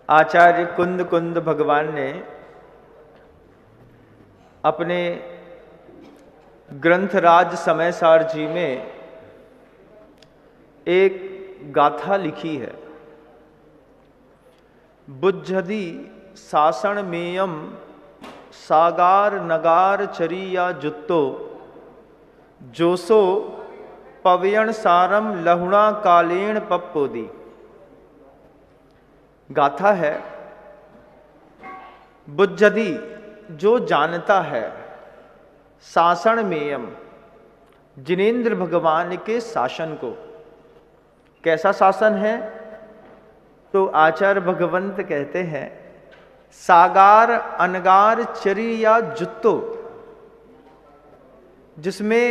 आचार्य कुंद कुंद भगवान ने अपने ग्रंथराज समयसार जी में एक गाथा लिखी है। बुद्धि सासण मेयम सागार नगार चरिया जुत्तो जोसो पवयण सारम लहुणा कालेण पप्पोदी। गाथा है, बुद्धि जो जानता है, शासन मेयम जिनेन्द्र भगवान के शासन को। कैसा शासन है? तो आचार्य भगवंत कहते हैं सागार अनगार चरी या जुत्तो, जिसमें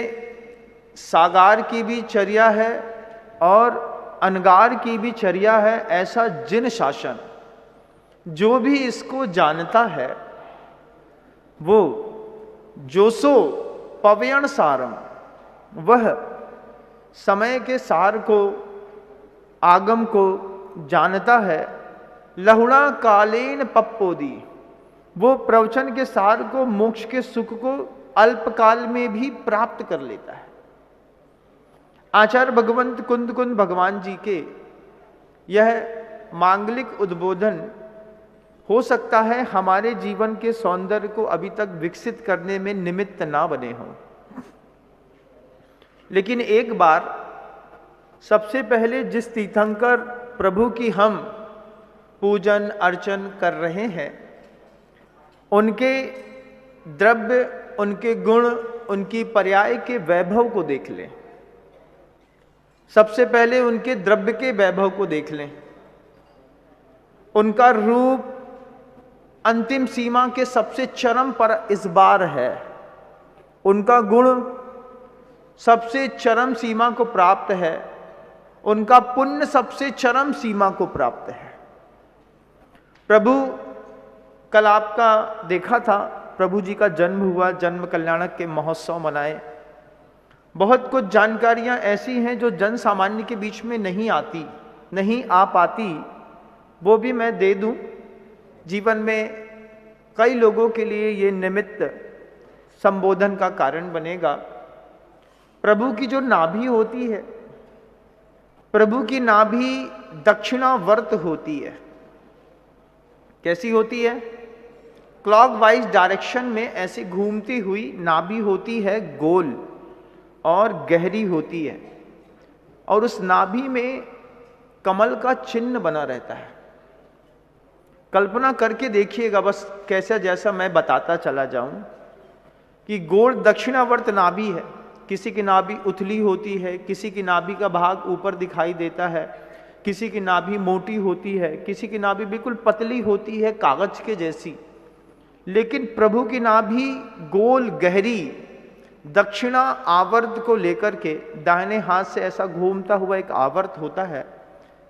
सागार की भी चर्या है और अनगार की भी चर्या है। ऐसा जिन शासन, जो भी इसको जानता है वो जोसो पवयण सारम, वह समय के सार को, आगम को जानता है। लहुणा कालेन पप्पोदी, वो प्रवचन के सार को, मोक्ष के सुख को अल्पकाल में भी प्राप्त कर लेता है। आचार्य भगवंत कुंद कुंद भगवान जी के यह मांगलिक उद्बोधन हो सकता है हमारे जीवन के सौंदर्य को अभी तक विकसित करने में निमित्त ना बने हों, लेकिन एक बार सबसे पहले जिस तीर्थंकर प्रभु की हम पूजन अर्चन कर रहे हैं, उनके द्रव्य, उनके गुण, उनकी पर्याय के वैभव को देख लें। सबसे पहले उनके द्रव्य के वैभव को देख लें। उनका रूप अंतिम सीमा के सबसे चरम पर इस बार है। उनका गुण सबसे चरम सीमा को प्राप्त है। उनका पुण्य सबसे चरम सीमा को प्राप्त है। प्रभु, कल आपका देखा था, प्रभु जी का जन्म हुआ, जन्म कल्याणक के महोत्सव मनाए। बहुत कुछ जानकारियां ऐसी हैं जो जन सामान्य के बीच में नहीं आती, नहीं आ पाती, वो भी मैं दे दूं। जीवन में कई लोगों के लिए ये निमित्त संबोधन का कारण बनेगा। प्रभु की जो नाभि होती है, प्रभु की नाभि दक्षिणावर्त होती है। कैसी होती है? क्लॉकवाइज डायरेक्शन में ऐसे घूमती हुई नाभि होती है, गोल और गहरी होती है, और उस नाभि में कमल का चिन्ह बना रहता है। कल्पना करके देखिएगा, बस कैसा जैसा मैं बताता चला जाऊं कि गोल दक्षिणावर्त नाभि है। किसी की नाभि उथली होती है, किसी की नाभि का भाग ऊपर दिखाई देता है, किसी की नाभि मोटी होती है, किसी की नाभि बिल्कुल पतली होती है, कागज के जैसी। लेकिन प्रभु की नाभि गोल गहरी दक्षिणा आवर्त को लेकर के, दाहिने हाथ से ऐसा घूमता हुआ एक आवर्त होता है,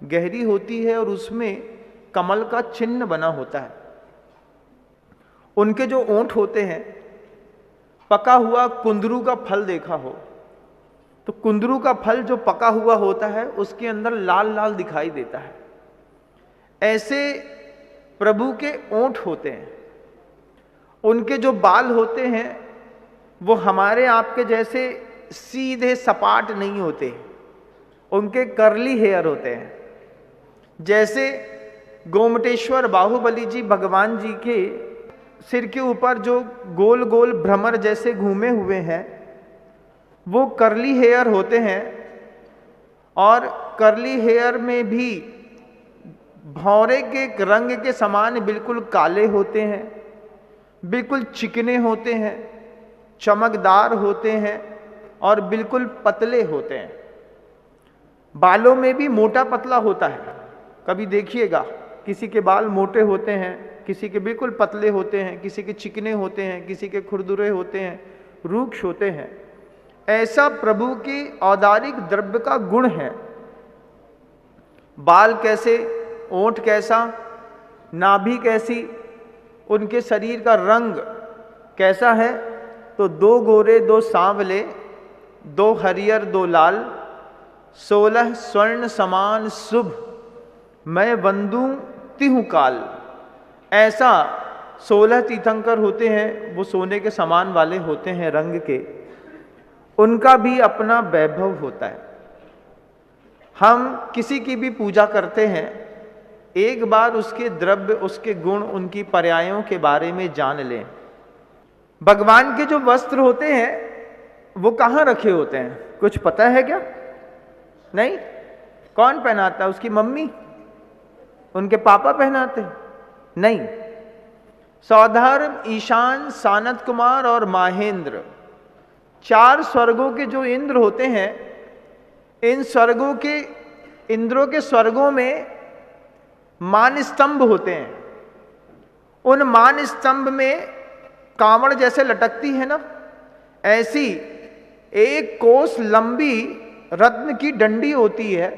गहरी होती है, और उसमें कमल का चिन्ह बना होता है। उनके जो ओंठ होते हैं, पका हुआ कुंदरू का फल देखा हो तो कुंदरू का फल जो पका हुआ होता है उसके अंदर लाल लाल दिखाई देता है। ऐसे प्रभु के ओंठ होते हैं। उनके जो बाल होते हैं वो हमारे आपके जैसे सीधे सपाट नहीं होते, उनके कर्ली हेयर होते हैं। जैसे गोमटेश्वर बाहुबली जी भगवान जी के सिर के ऊपर जो गोल गोल भ्रमर जैसे घूमे हुए हैं, वो कर्ली हेयर होते हैं। और कर्ली हेयर में भी भौरे के रंग के समान बिल्कुल काले होते हैं, बिल्कुल चिकने होते हैं, चमकदार होते हैं और बिल्कुल पतले होते हैं। बालों में भी मोटा पतला होता है। कभी देखिएगा, किसी के बाल मोटे होते हैं, किसी के बिल्कुल पतले होते हैं, किसी के चिकने होते हैं, किसी के खुरदुरे होते हैं, रूक्ष होते हैं। ऐसा प्रभु की औदारिक द्रव्य का गुण है। बाल कैसे, ओंठ कैसा, नाभि कैसी, उनके शरीर का रंग कैसा है? तो 2 गोरे 2 सांवले, 2 हरियर 2 लाल, 16 स्वर्ण समान शुभ, मैं वंदू तिहु काल। ऐसा 16 तीर्थंकर होते हैं, वो सोने के समान वाले होते हैं रंग के, उनका भी अपना वैभव होता है। हम किसी की भी पूजा करते हैं, एक बार उसके द्रव्य, उसके गुण, उनकी पर्यायों के बारे में जान लें। भगवान के जो वस्त्र होते हैं वो कहाँ रखे होते हैं, कुछ पता है क्या? नहीं। कौन पहनाता है? उसकी मम्मी, उनके पापा पहनाते? नहीं। सौधर्म, ईशान, सानत कुमार और माहेंद्र, 4 स्वर्गों के जो इंद्र होते हैं, इन स्वर्गों के, इंद्रों के स्वर्गों में मान स्तंभ होते हैं। उन मान स्तंभ में कांवड़ जैसे लटकती है ना, ऐसी 1 कोस लंबी रत्न की डंडी होती है,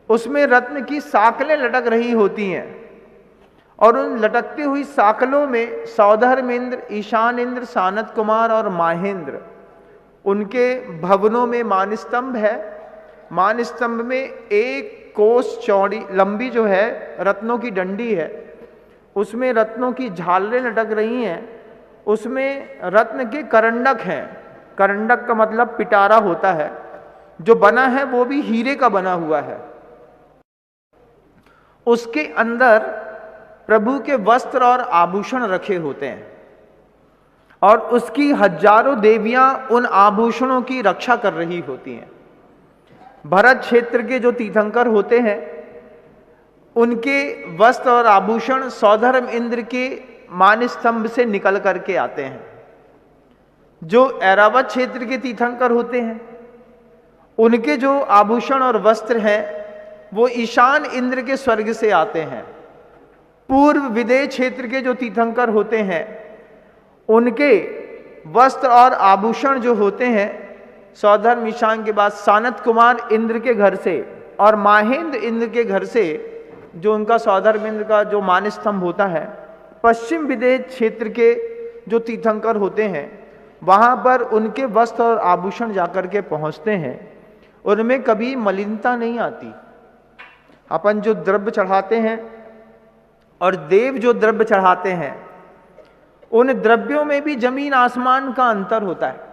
उसमें रत्न की साकलें लटक रही होती हैं, और उन लटकती हुई साकलों में सौधर्म इंद्र, ईशान इंद्र, सानत कुमार और माहेंद्र, उनके भवनों में मान स्तंभ है। मान स्तंभ में 1 कोस चौड़ी लंबी जो है रत्नों की डंडी है, उसमें रत्नों की झालरें लटक रही हैं, उसमें रत्न के करंडक हैं। करंडक का मतलब पिटारा होता है, जो बना है वो भी हीरे का बना हुआ है। उसके अंदर प्रभु के वस्त्र और आभूषण रखे होते हैं, और उसकी हजारों देवियां उन आभूषणों की रक्षा कर रही होती हैं। भरत क्षेत्र के जो तीर्थंकर होते हैं, उनके वस्त्र और आभूषण सौधर्म इंद्र के मान स्तंभ से निकल करके आते हैं। जो ऐरावत क्षेत्र के तीर्थंकर होते हैं, उनके जो आभूषण और वस्त्र हैं वो ईशान इंद्र के स्वर्ग से आते हैं। पूर्व विदेह क्षेत्र के जो तीर्थंकर होते हैं, उनके वस्त्र और आभूषण जो होते हैं सौधर्म ईशान के बाद सानत कुमार इंद्र के घर से और माहेंद्र इंद्र के घर से, जो उनका सौधर्म इंद्र का जो मान स्तंभ होता है, पश्चिम विदेह क्षेत्र के जो तीर्थंकर होते हैं, वहां पर उनके वस्त्र और आभूषण जाकर के पहुंचते हैं। उनमें कभी मलिनता नहीं आती। अपन जो द्रव्य चढ़ाते हैं और देव जो द्रव्य चढ़ाते हैं, उन द्रव्यों में भी जमीन आसमान का अंतर होता है।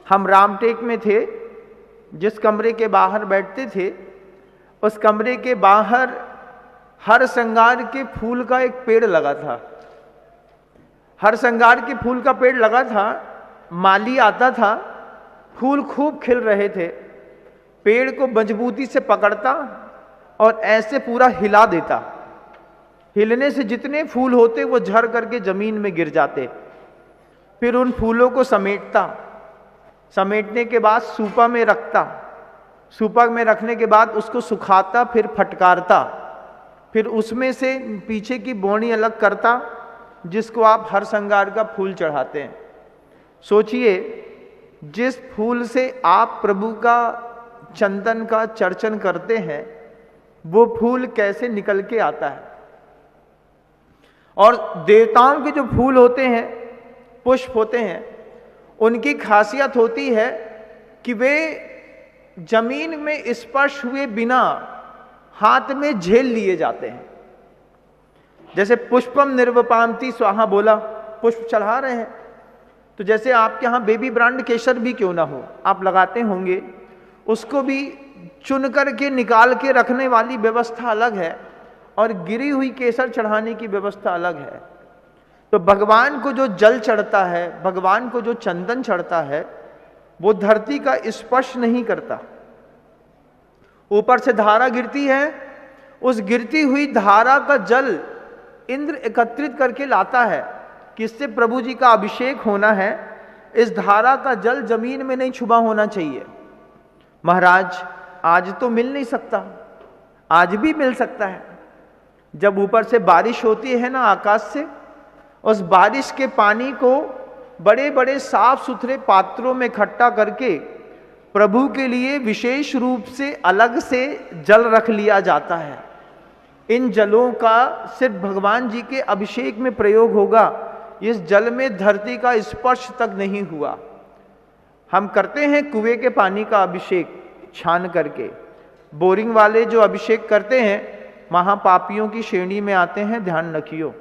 हम रामटेक में थे, जिस कमरे के बाहर बैठते थे, उस कमरे के बाहर हर श्रृंगार के फूल का एक पेड़ लगा था। हर श्रृंगार के फूल का पेड़ लगा था। माली आता था, फूल खूब खिल रहे थे, पेड़ को मजबूती से पकड़ता और ऐसे पूरा हिला देता। हिलने से जितने फूल होते वो झड़ करके जमीन में गिर जाते। फिर उन फूलों को समेटता, समेटने के बाद सूपा में रखता, सूपा में रखने के बाद उसको सुखाता, फिर फटकारता, फिर उसमें से पीछे की बोनी अलग करता, जिसको आप हर श्रृंगार का फूल चढ़ाते हैं। सोचिए, जिस फूल से आप प्रभु का चंदन का चर्चन करते हैं, वो फूल कैसे निकल के आता है। और देवताओं के जो फूल होते हैं, पुष्प होते हैं, उनकी खासियत होती है कि वे जमीन में स्पर्श हुए बिना हाथ में झेल लिए जाते हैं। जैसे पुष्पम निर्वपामती स्वाहा बोला, पुष्प चढ़ा रहे हैं, तो जैसे आपके यहाँ बेबी ब्रांड केसर भी क्यों ना हो, आप लगाते होंगे, उसको भी चुन करके निकाल के रखने वाली व्यवस्था अलग है, और गिरी हुई केसर चढ़ाने की व्यवस्था अलग है। तो भगवान को जो जल चढ़ता है, भगवान को जो चंदन चढ़ता है, वो धरती का स्पर्श नहीं करता। ऊपर से धारा गिरती है, उस गिरती हुई धारा का जल इंद्र एकत्रित करके लाता है, किससे प्रभु जी का अभिषेक होना है। इस धारा का जल जमीन में नहीं छुपा होना चाहिए। महाराज, आज तो मिल नहीं सकता, आज भी मिल सकता है। जब ऊपर से बारिश होती है ना, आकाश से, उस बारिश के पानी को बड़े बड़े साफ सुथरे पात्रों में इकट्ठा करके प्रभु के लिए विशेष रूप से अलग से जल रख लिया जाता है। इन जलों का सिर्फ भगवान जी के अभिषेक में प्रयोग होगा। इस जल में धरती का स्पर्श तक नहीं हुआ। हम करते हैं कुएं के पानी का अभिषेक छान करके, बोरिंग वाले जो अभिषेक करते हैं, महापापियों की श्रेणी में आते हैं, ध्यान रखियो।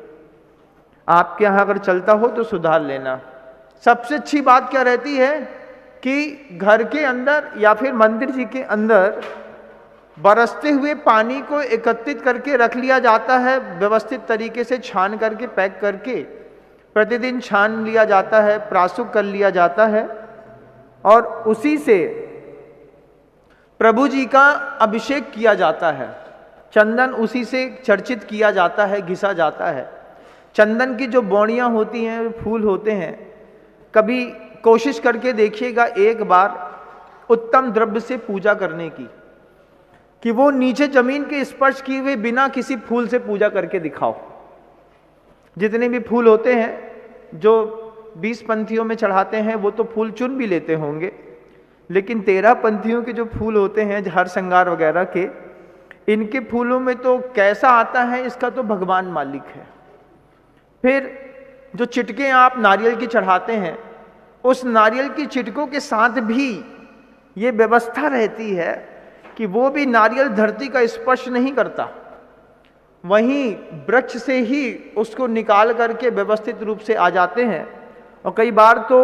आपके यहाँ अगर चलता हो तो सुधार लेना। सबसे अच्छी बात क्या रहती है कि घर के अंदर या फिर मंदिर जी के अंदर बरसते हुए पानी को एकत्रित करके रख लिया जाता है, व्यवस्थित तरीके से छान करके पैक करके प्रतिदिन छान लिया जाता है, प्राशुक कर लिया जाता है और उसी से प्रभु जी का अभिषेक किया जाता है। चंदन उसी से चर्चित किया जाता है, घिसा जाता है। चंदन की जो बौड़ियाँ होती हैं, फूल होते हैं, कभी कोशिश करके देखिएगा एक बार उत्तम द्रव्य से पूजा करने की, कि वो नीचे जमीन के स्पर्श किए हुए बिना किसी फूल से पूजा करके दिखाओ। जितने भी फूल होते हैं जो 20 पंथियों में चढ़ाते हैं वो तो फूल चुन भी लेते होंगे, लेकिन 13 पंथियों के जो फूल होते हैं हर श्रृंगार वगैरह के, इनके फूलों में तो कैसा आता है इसका तो भगवान मालिक है। फिर जो चिटके आप नारियल की चढ़ाते हैं, उस नारियल की चिटकों के साथ भी ये व्यवस्था रहती है कि वो भी नारियल धरती का स्पर्श नहीं करता, वहीं वृक्ष से ही उसको निकाल करके व्यवस्थित रूप से आ जाते हैं। और कई बार तो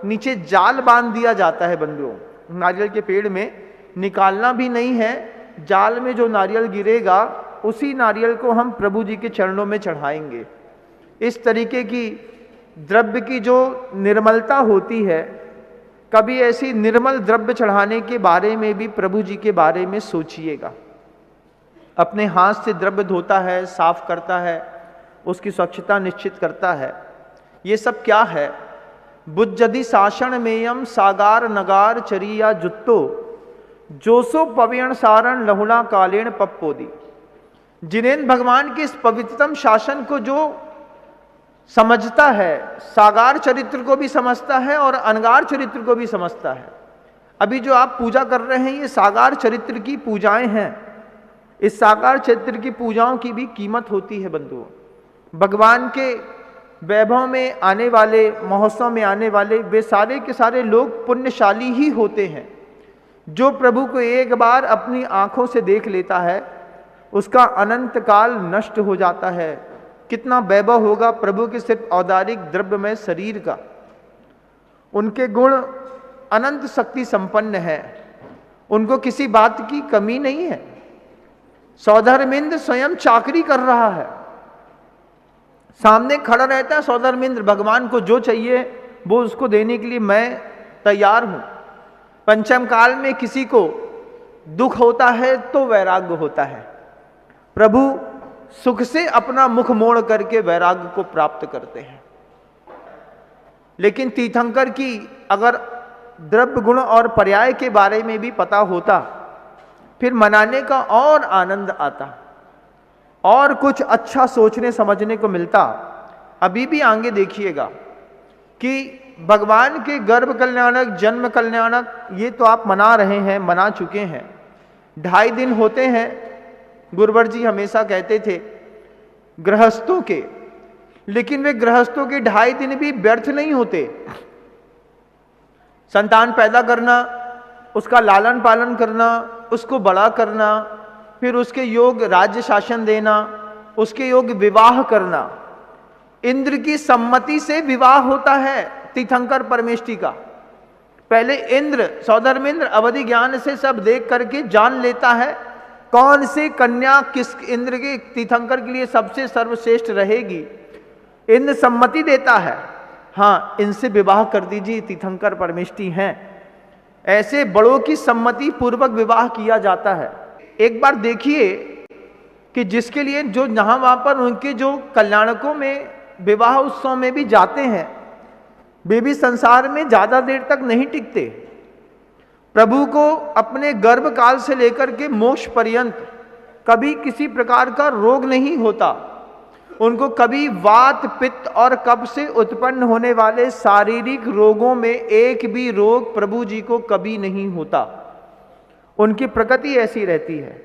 नीचे जाल बांध दिया जाता है बंधुओं, नारियल के पेड़ में निकालना भी नहीं है, जाल में जो नारियल गिरेगा उसी नारियल को हम प्रभु जी के चरणों में चढ़ाएंगे। इस तरीके की द्रव्य की जो निर्मलता होती है, कभी ऐसी निर्मल द्रव्य चढ़ाने के बारे में भी प्रभु जी के बारे में सोचिएगा। अपने हाथ से द्रव्य धोता है, साफ करता है, उसकी स्वच्छता निश्चित करता है। ये सब क्या है? बुज्जदि साषण मेयम सागार नगार चरिया जुत्तो जोसो पवेण सारण लहुणा कालेण पप्पोदी। जिनेन्द्र भगवान के इस पवित्रतम शासन को जो समझता है, सागार चरित्र को भी समझता है और अनगार चरित्र को भी समझता है। अभी जो आप पूजा कर रहे हैं ये सागार चरित्र की पूजाएं हैं। इस साकार चरित्र की पूजाओं की भी कीमत होती है बंधुओं। भगवान के वैभव में आने वाले, महोत्सव में आने वाले वे सारे के सारे लोग पुण्यशाली ही होते हैं। जो प्रभु को एक बार अपनी आंखों से देख लेता है उसका अनंत काल नष्ट हो जाता है। कितना वैभव होगा प्रभु के सिर्फ औदारिक द्रव्यमय शरीर का। उनके गुण अनंत शक्ति संपन्न है, उनको किसी बात की कमी नहीं है। सौधर्मिंद्र स्वयं चाकरी कर रहा है, सामने खड़ा रहता है सौधर्मिंद्र, भगवान को जो चाहिए वो उसको देने के लिए मैं तैयार हूं। पंचम काल में किसी को दुख होता है तो वैराग्य होता है, प्रभु सुख से अपना मुख मोड़ करके वैराग्य को प्राप्त करते हैं। लेकिन तीर्थंकर की अगर द्रव्य गुण और पर्याय के बारे में भी पता होता फिर मनाने का और आनंद आता और कुछ अच्छा सोचने समझने को मिलता। अभी भी आगे देखिएगा कि भगवान के गर्भ कल्याणक, जन्म कल्याणक ये तो आप मना रहे हैं, मना चुके हैं। 2.5 दिन होते हैं, गुरुवर जी हमेशा कहते थे गृहस्थों के, लेकिन वे गृहस्थों के 2.5 दिन भी व्यर्थ नहीं होते। संतान पैदा करना, उसका लालन पालन करना, उसको बड़ा करना, फिर उसके योग राज्य शासन देना, उसके योग विवाह करना। इंद्र की सम्मति से विवाह होता है तीर्थंकर परमेष्टि का। पहले इंद्र, सौधर्मिंद्र अवधि ज्ञान से सब देख करके जान लेता है कौन सी कन्या किस इंद्र के तीर्थंकर के लिए सबसे सर्वश्रेष्ठ रहेगी। इंद्र सम्मति देता है, हाँ इनसे विवाह कर दीजिए, तीर्थंकर परमेष्टि हैं। ऐसे बड़ों की सम्मति पूर्वक विवाह किया जाता है। एक बार देखिए कि जिसके लिए जो जहां वहां पर उनके जो कल्याणकों में विवाह उत्सव में भी जाते हैं, वे भी संसार में ज्यादा देर तक नहीं टिकते। प्रभु को अपने गर्भ काल से लेकर के मोक्ष पर्यंत कभी किसी प्रकार का रोग नहीं होता। उनको कभी वात, पित्त और कफ से उत्पन्न होने वाले शारीरिक रोगों में एक भी रोग प्रभु जी को कभी नहीं होता। उनकी प्रकृति ऐसी रहती है।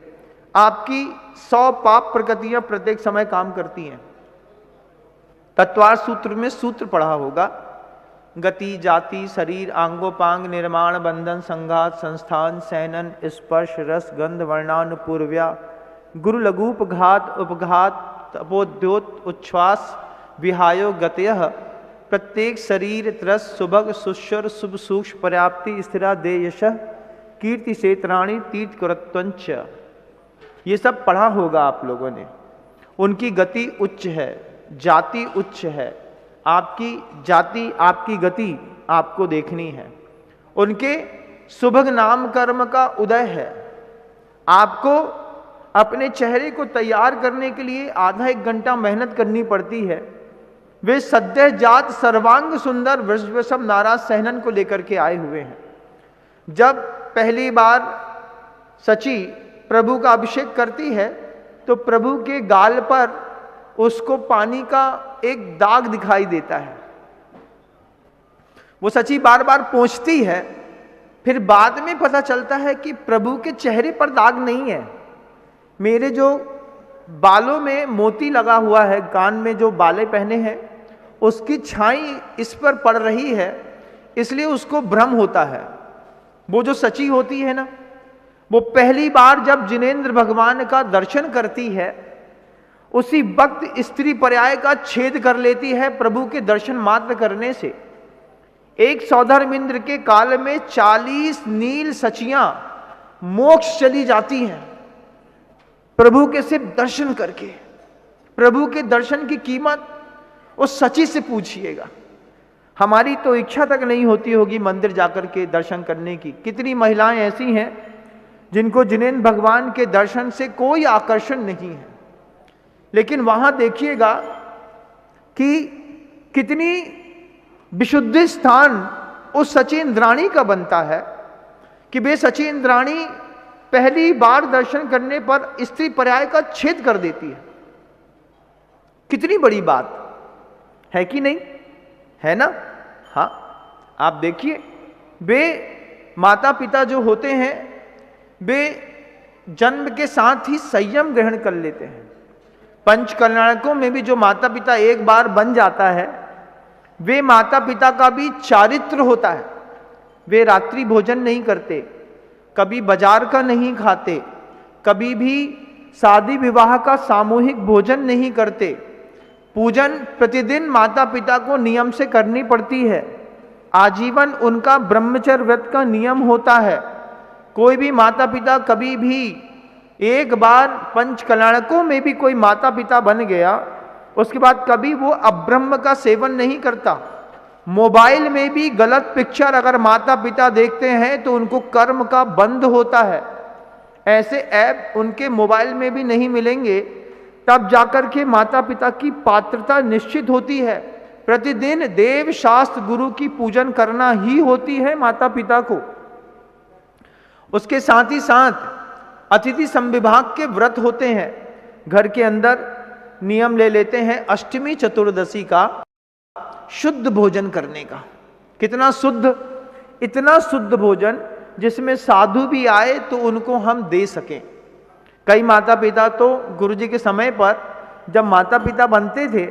आपकी 100 पाप प्रकृतियां प्रत्येक समय काम करती हैं। तत्वार सूत्र में सूत्र पढ़ा होगा, गति, जाति, शरीर, आंगोपांग, निर्माण, बंधन, संघात, संस्थान, सैनन, स्पर्श, रस, गंध, वर्णानुपूर्व्या, गुरु लघुप घात उपघात तपोद्योत उच्छ्वास विहायो गतयः प्रत्येक शरीर त्रस सुभग सुश्वर शुभ सूक्ष्म पर्याप्ति स्थिरा देयश कीर्ति क्षेत्राणी तीर्थ कुरत्वंच। ये सब पढ़ा होगा आप लोगों ने। उनकी गति उच्च है, जाति उच्च है। आपकी जाति आपकी गति आपको देखनी है। उनके सुभग नाम कर्म का उदय है। आपको अपने चेहरे को तैयार करने के लिए आधा एक घंटा मेहनत करनी पड़ती है। वे सद्य जात सर्वांग सुंदर वृषभ नाराज सहनन को लेकर के आए हुए हैं। जब पहली बार सची प्रभु का अभिषेक करती है तो प्रभु के गाल पर उसको पानी का एक दाग दिखाई देता है। वो सची बार बार पोंछती है, फिर बाद में पता चलता है कि प्रभु के चेहरे पर दाग नहीं है। मेरे जो बालों में मोती लगा हुआ है, कान में जो बाले पहने हैं, उसकी छाई इस पर पड़ रही है, इसलिए उसको भ्रम होता है। वो जो सची होती है ना, वो पहली बार जब जिनेंद्र भगवान का दर्शन करती है, उसी वक्त स्त्री पर्याय का छेद कर लेती है प्रभु के दर्शन मात्र करने से। एक सौधर्मिंद्र के काल में 40 नील सचियां मोक्ष चली जाती हैं प्रभु के सिर्फ दर्शन करके। प्रभु के दर्शन की कीमत उस सची से पूछिएगा। हमारी तो इच्छा तक नहीं होती होगी मंदिर जाकर के दर्शन करने की। कितनी महिलाएं ऐसी हैं जिनको जिनेंद्र भगवान के दर्शन से कोई आकर्षण नहीं है, लेकिन वहां देखिएगा कि कितनी विशुद्ध स्थान उस सची इंद्राणी का बनता है कि वे सची इंद्राणी पहली बार दर्शन करने पर स्त्री पर्याय का छेद कर देती है। कितनी बड़ी बात है कि नहीं है ना। हाँ, आप देखिए, वे माता पिता जो होते हैं वे जन्म के साथ ही संयम ग्रहण कर लेते हैं। पंच कल्याणकों में भी जो माता पिता एक बार बन जाता है, वे माता पिता का भी चारित्र होता है। वे रात्रि भोजन नहीं करते, कभी बाजार का नहीं खाते, कभी भी शादी विवाह का सामूहिक भोजन नहीं करते। पूजन प्रतिदिन माता पिता को नियम से करनी पड़ती है। आजीवन उनका ब्रह्मचर्य व्रत का नियम होता है। कोई भी माता पिता कभी भी एक बार पंच कल्याणकों में भी कोई माता पिता बन गया, उसके बाद कभी वो अब्रह्म का सेवन नहीं करता। मोबाइल में भी गलत पिक्चर अगर माता पिता देखते हैं तो उनको कर्म का बंध होता है। ऐसे ऐप उनके मोबाइल में भी नहीं मिलेंगे, तब जाकर के माता पिता की पात्रता निश्चित होती है। प्रतिदिन देव शास्त्र गुरु की पूजन करना ही होती है माता पिता को। उसके साथ ही साथ अतिथि संविभाग के व्रत होते हैं। घर के अंदर नियम ले लेते हैं अष्टमी चतुर्दशी का शुद्ध भोजन करने का। कितना शुद्ध, इतना शुद्ध भोजन जिसमें साधु भी आए तो उनको हम दे सकें। कई माता पिता तो गुरुजी के समय पर जब माता पिता बनते थे,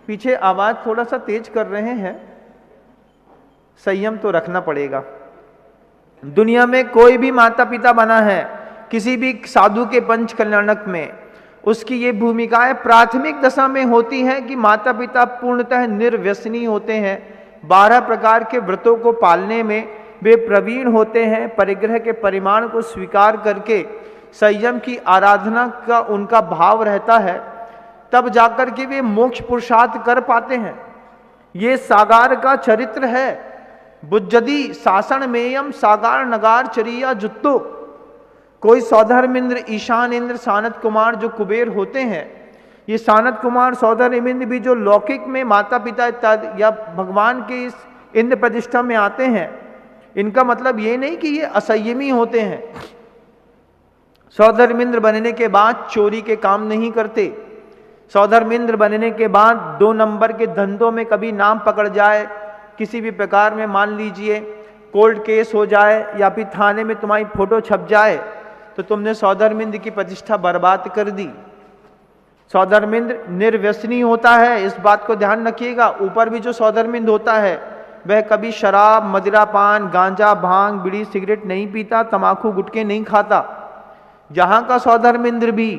पीछे आवाज थोड़ा सा तेज कर रहे हैं, संयम तो रखना पड़ेगा। दुनिया में कोई भी माता पिता बना है किसी भी साधु के पंच कल्याणक में, उसकी ये भूमिकाएं प्राथमिक दशा में होती हैं कि माता पिता पूर्णतः निर्व्यसनी होते हैं। 12 प्रकार के व्रतों को पालने में वे प्रवीण होते हैं। परिग्रह के परिमाण को स्वीकार करके संयम की आराधना का उनका भाव रहता है, तब जाकर के वे मोक्ष पुरुषार्थ कर पाते हैं। ये सागार का चरित्र है। बुज्जदी शासन मेयम सागार नगार चरिया जुत्तो। कोई सौधर्मिंद्र, ईशान इंद्र, सानत कुमार जो कुबेर होते हैं, ये सानत कुमार सौधर्मिंद्र भी जो लौकिक में माता पिता इत्यादि या भगवान के इस इंद्र प्रतिष्ठा में आते हैं, इनका मतलब ये नहीं कि ये असंयमी होते हैं। सौधर्मिंद्र बनने के बाद चोरी के काम नहीं करते। सौधर्मिंद्र बनने के बाद 2 नंबर के धंधों में कभी नाम पकड़ जाए, किसी भी प्रकार में मान लीजिए कोर्ट केस हो जाए या फिर थाने में तुम्हारी फोटो छप जाए, तो तुमने सौधर्मिंद्र की प्रतिष्ठा बर्बाद कर दी। सौधर्मिंद्र निर्व्यसनी होता है, इस बात को ध्यान रखिएगा। ऊपर भी जो सौधर्मिंद्र होता है वह कभी शराब, मदिरा पान, गांजा, भांग, बीड़ी, सिगरेट नहीं पीता, तंबाकू, गुटखे नहीं खाता। जहां का सौधर्मेंद्र भी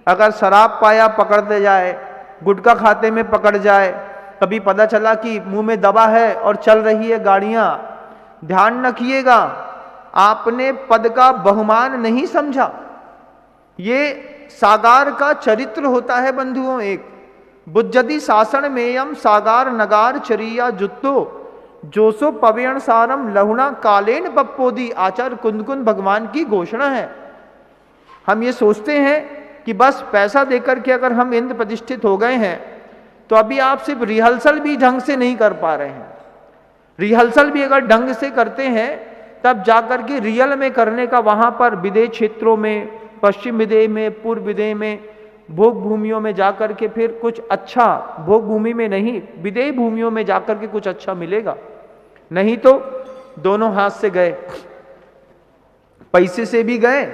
अगर शराब पाया पकड़ते जाए, गुटखा खाते में पकड़ जाए, कभी पता चला कि मुंह में दबा है और चल रही है गाड़ियां, ध्यान रखिएगा, आपने पद का बहुमान नहीं समझा। ये सागार का चरित्र होता है बंधुओं। एक बुज्जति शासन मेयम सागार नगार चरिया जुत्तो जोसो पवेण सारम लहुणा कालेन पप्पोदी, आचार्य कुंद भगवान की घोषणा है। हम ये सोचते हैं कि बस पैसा देकर के अगर हम इंद्र प्रतिष्ठित हो गए हैं तो अभी आप सिर्फ रिहर्सल भी ढंग से नहीं कर पा रहे हैं। रिहर्सल भी अगर ढंग से करते हैं तब जाकर के रियल में करने का, वहां पर विदेश क्षेत्रों में, पश्चिम विदेह में, पूर्व विदेह में, भोग भूमियों में जाकर के फिर कुछ अच्छा, भोग भूमि में नहीं विदेह भूमियों में जाकर के कुछ अच्छा मिलेगा। नहीं तो दोनों हाथ से गए, पैसे से भी गए,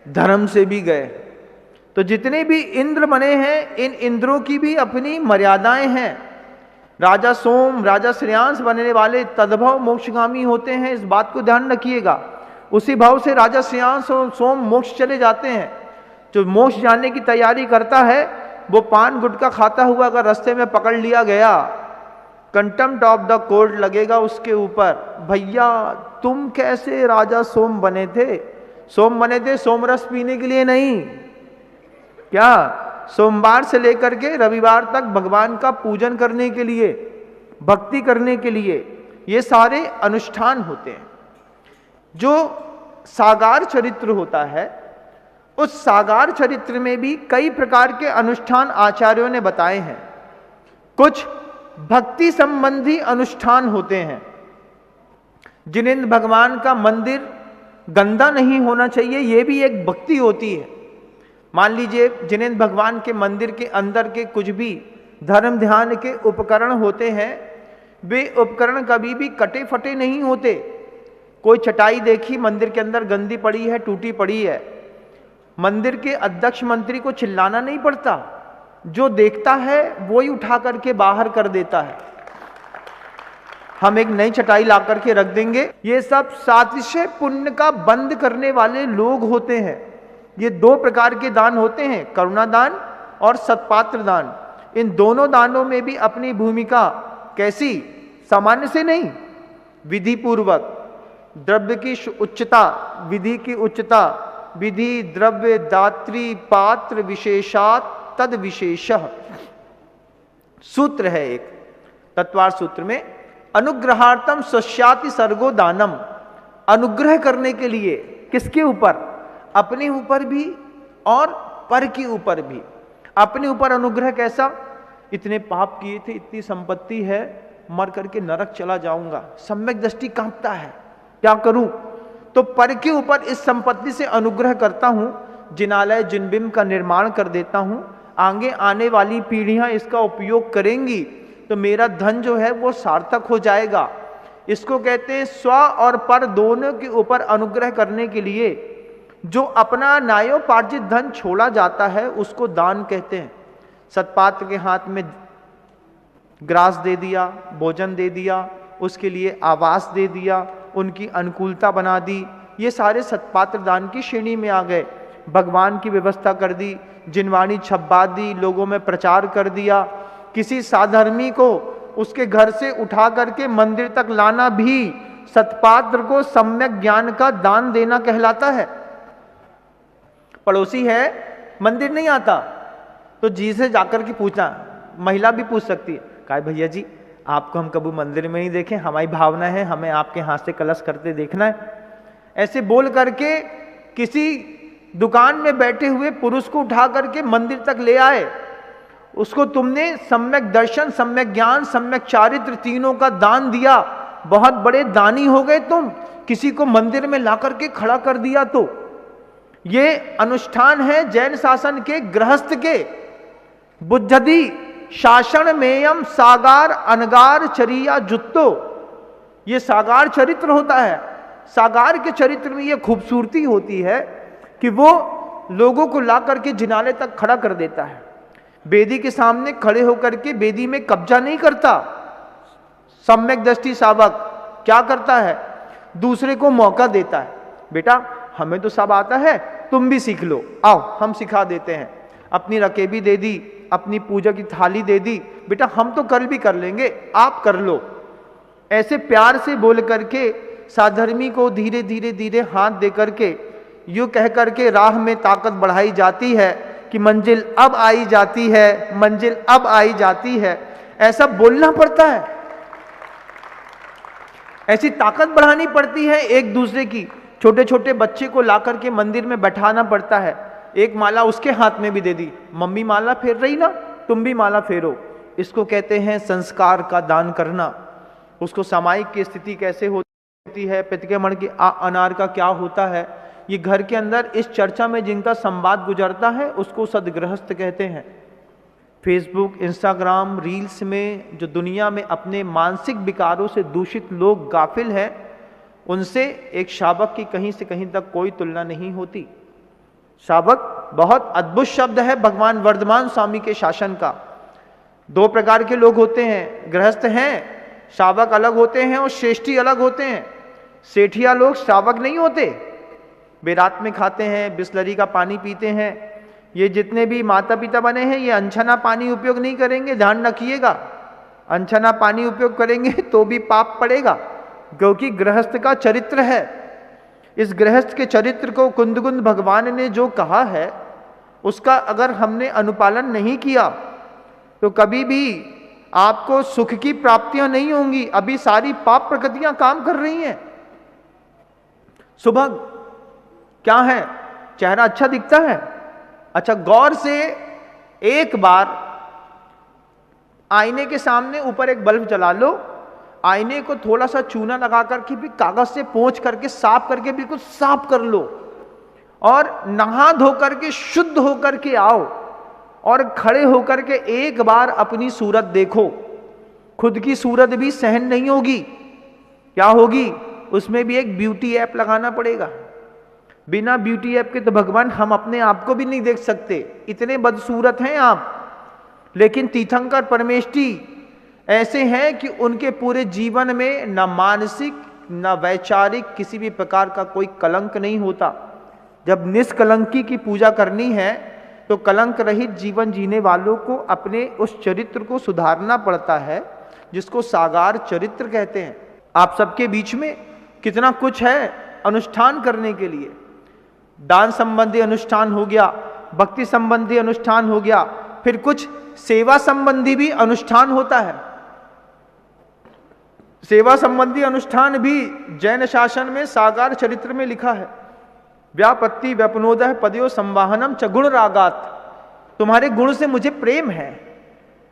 धर्म से भी गए। तो जितने भी इंद्र बने हैं, इन इंद्रों की भी अपनी मर्यादाएं हैं। राजा सोम, राजा श्रेयांश बनने वाले तद्भव मोक्षगामी होते हैं, इस बात को ध्यान रखिएगा। उसी भाव से राजा श्रेयांश और सोम मोक्ष चले जाते हैं। जो मोक्ष जाने की तैयारी करता है वो पान गुटखा खाता हुआ अगर रास्ते में पकड़ लिया गया, कंटेम्प्ट ऑफ द कोर्ट लगेगा उसके ऊपर। भैया तुम कैसे राजा सोम बने थे? सोम बने थे सोमरस पीने के लिए नहीं, क्या सोमवार से लेकर के रविवार तक भगवान का पूजन करने के लिए, भक्ति करने के लिए। ये सारे अनुष्ठान होते हैं। जो सागार चरित्र होता है, उस सागार चरित्र में भी कई प्रकार के अनुष्ठान आचार्यों ने बताए हैं। कुछ भक्ति संबंधी अनुष्ठान होते हैं। जिनेंद्र भगवान का मंदिर गंदा नहीं होना चाहिए, यह भी एक भक्ति होती है। मान लीजिए जिनेंद्र भगवान के मंदिर के अंदर के कुछ भी धर्म ध्यान के उपकरण होते हैं, वे उपकरण कभी भी कटे फटे नहीं होते। कोई चटाई देखी मंदिर के अंदर गंदी पड़ी है, टूटी पड़ी है, मंदिर के अध्यक्ष मंत्री को चिल्लाना नहीं पड़ता, जो देखता है वो ही उठा करके बाहर कर देता है। हम एक नई चटाई ला करके रख देंगे। ये सब सातिशय पुण्य का बंद करने वाले लोग होते हैं। ये दो प्रकार के दान होते हैं, करुणा दान और सत्पात्र दान। इन दोनों दानों में भी अपनी भूमिका कैसी, सामान्य से नहीं, विधि पूर्वक, द्रव्य की उच्चता, विधि की उच्चता, विधि द्रव्य दात्री पात्र विशेषात तद विशेषः सूत्र है एक तत्वार सूत्र में, अनुग्रहार्थम स्वस्याति सर्गो दानम। अनुग्रह करने के लिए किसके ऊपर? अपने ऊपर भी और पर के ऊपर भी। अपने ऊपर अनुग्रह कैसा? इतने पाप किए थे, इतनी संपत्ति है, मर करके नरक चला जाऊंगा, सम्यक दृष्टि कांपता है, क्या करूं? तो पर के ऊपर इस संपत्ति से अनुग्रह करता हूं, जिनालय जिनबिंब का निर्माण कर देता हूं, आगे आने वाली पीढ़ियां इसका उपयोग करेंगी तो मेरा धन जो है वो सार्थक हो जाएगा। इसको कहते हैं स्व और पर दोनों के ऊपर अनुग्रह करने के लिए जो अपना न्यायोपार्जित धन छोड़ा जाता है उसको दान कहते हैं। सत्पात्र के हाथ में ग्रास दे दिया, भोजन दे दिया, उसके लिए आवास दे दिया, उनकी अनुकूलता बना दी, ये सारे सत्पात्र दान की श्रेणी में आ गए। भगवान की व्यवस्था कर दी, जिनवाणी छपवा दी, लोगों में प्रचार कर दिया। किसी साधर्मी को उसके घर से उठा करके मंदिर तक लाना भी सत्पात्र को सम्यक ज्ञान का दान देना कहलाता है। पड़ोसी है, मंदिर नहीं आता, तो जी से जाकर के पूछना, महिला भी पूछ सकती है, कहा भैया जी आपको हम कभी मंदिर में नहीं देखें, हमारी भावना है हमें आपके हाथ से कलश करते देखना है। ऐसे बोल करके किसी दुकान में बैठे हुए पुरुष को उठा करके मंदिर तक ले आए, उसको तुमने सम्यक दर्शन, सम्यक ज्ञान, सम्यक चारित्र तीनों का दान दिया, बहुत बड़े दानी हो गए तुम। किसी को मंदिर में ला करके खड़ा कर दिया। तो ये अनुष्ठान है जैन शासन के गृहस्थ के। बुद्धि शासन मेयम सागार अनगार चरिया जुत्तो, ये सागार चरित्र होता है। सागार के चरित्र में ये खूबसूरती होती है कि वो लोगों को ला करके जिनाले तक खड़ा कर देता है। बेदी के सामने खड़े होकर के बेदी में कब्जा नहीं करता। सम्यक दृष्टि सावक क्या करता है? दूसरे को मौका देता है, बेटा हमें तो सब आता है, तुम भी सीख लो, आओ हम सिखा देते हैं। अपनी रकेबी दे दी, अपनी पूजा की थाली दे दी, बेटा हम तो कल भी कर लेंगे, आप कर लो। ऐसे प्यार से बोल करके साधर्मी को धीरे धीरे धीरे हाथ दे करके यूं कह करके राह में ताकत बढ़ाई जाती है कि मंजिल अब आई जाती है, मंजिल अब आई जाती है। ऐसा बोलना पड़ता है, ऐसी ताकत बढ़ानी पड़ती है एक दूसरे की। छोटे छोटे बच्चे को ला करके मंदिर में बैठाना पड़ता है, एक माला उसके हाथ में भी दे दी, मम्मी माला फेर रही ना, तुम भी माला फेरो। इसको कहते हैं संस्कार का दान करना। उसको सामायिक की स्थिति कैसे होती है, पितृमण के अनार का क्या होता है, ये घर के अंदर इस चर्चा में जिनका संवाद गुजरता है उसको सदगृहस्थ कहते हैं। फेसबुक, इंस्टाग्राम, रील्स में जो दुनिया में अपने मानसिक विकारों से दूषित लोग गाफिल हैं, उनसे एक शावक की कहीं से कहीं तक कोई तुलना नहीं होती। शावक बहुत अद्भुत शब्द है भगवान वर्धमान स्वामी के शासन का। दो प्रकार के लोग होते हैं, गृहस्थ हैं, शावक अलग होते हैं और श्रेष्ठी अलग होते हैं। सेठिया लोग शावक नहीं होते, वे रात में खाते हैं, बिस्लरी का पानी पीते हैं। ये जितने भी माता पिता बने हैं ये अनछना पानी उपयोग नहीं करेंगे, ध्यान रखिएगा। अनछना पानी उपयोग करेंगे तो भी पाप पड़ेगा, क्योंकि गृहस्थ का चरित्र है। इस गृहस्थ के चरित्र को कुंदकुंद भगवान ने जो कहा है उसका अगर हमने अनुपालन नहीं किया तो कभी भी आपको सुख की प्राप्तियां नहीं होंगी। अभी सारी पाप प्रकृतियां काम कर रही हैं। सुबह क्या है, चेहरा अच्छा दिखता है, अच्छा गौर से एक बार आईने के सामने ऊपर एक बल्ब जला लो, आईने को थोड़ा सा चूना लगा करके भी कागज से पोंछ करके साफ करके बिल्कुल साफ कर लो और नहा धो करके शुद्ध होकर के आओ और खड़े होकर के एक बार अपनी सूरत देखो। खुद की सूरत भी सहन नहीं होगी, क्या होगी, उसमें भी एक ब्यूटी ऐप लगाना पड़ेगा। बिना ब्यूटी ऐप के तो भगवान हम अपने आप को भी नहीं देख सकते, इतने बदसूरत हैं आप। लेकिन तीर्थंकर परमेष्ठी ऐसे हैं कि उनके पूरे जीवन में न मानसिक न वैचारिक किसी भी प्रकार का कोई कलंक नहीं होता। जब निष्कलंकी की पूजा करनी है तो कलंक रहित जीवन जीने वालों को अपने उस चरित्र को सुधारना पड़ता है, जिसको सागार चरित्र कहते हैं। आप सबके बीच में कितना कुछ है अनुष्ठान करने के लिए। दान संबंधी अनुष्ठान हो गया, भक्ति संबंधी अनुष्ठान हो गया, फिर कुछ सेवा संबंधी भी अनुष्ठान होता है। सेवा संबंधी अनुष्ठान भी जैन शासन में सागार चरित्र में लिखा है। व्यापत्ति व्यपनोदय पदयो संवाहनम च गुण रागात। तुम्हारे गुण से मुझे प्रेम है,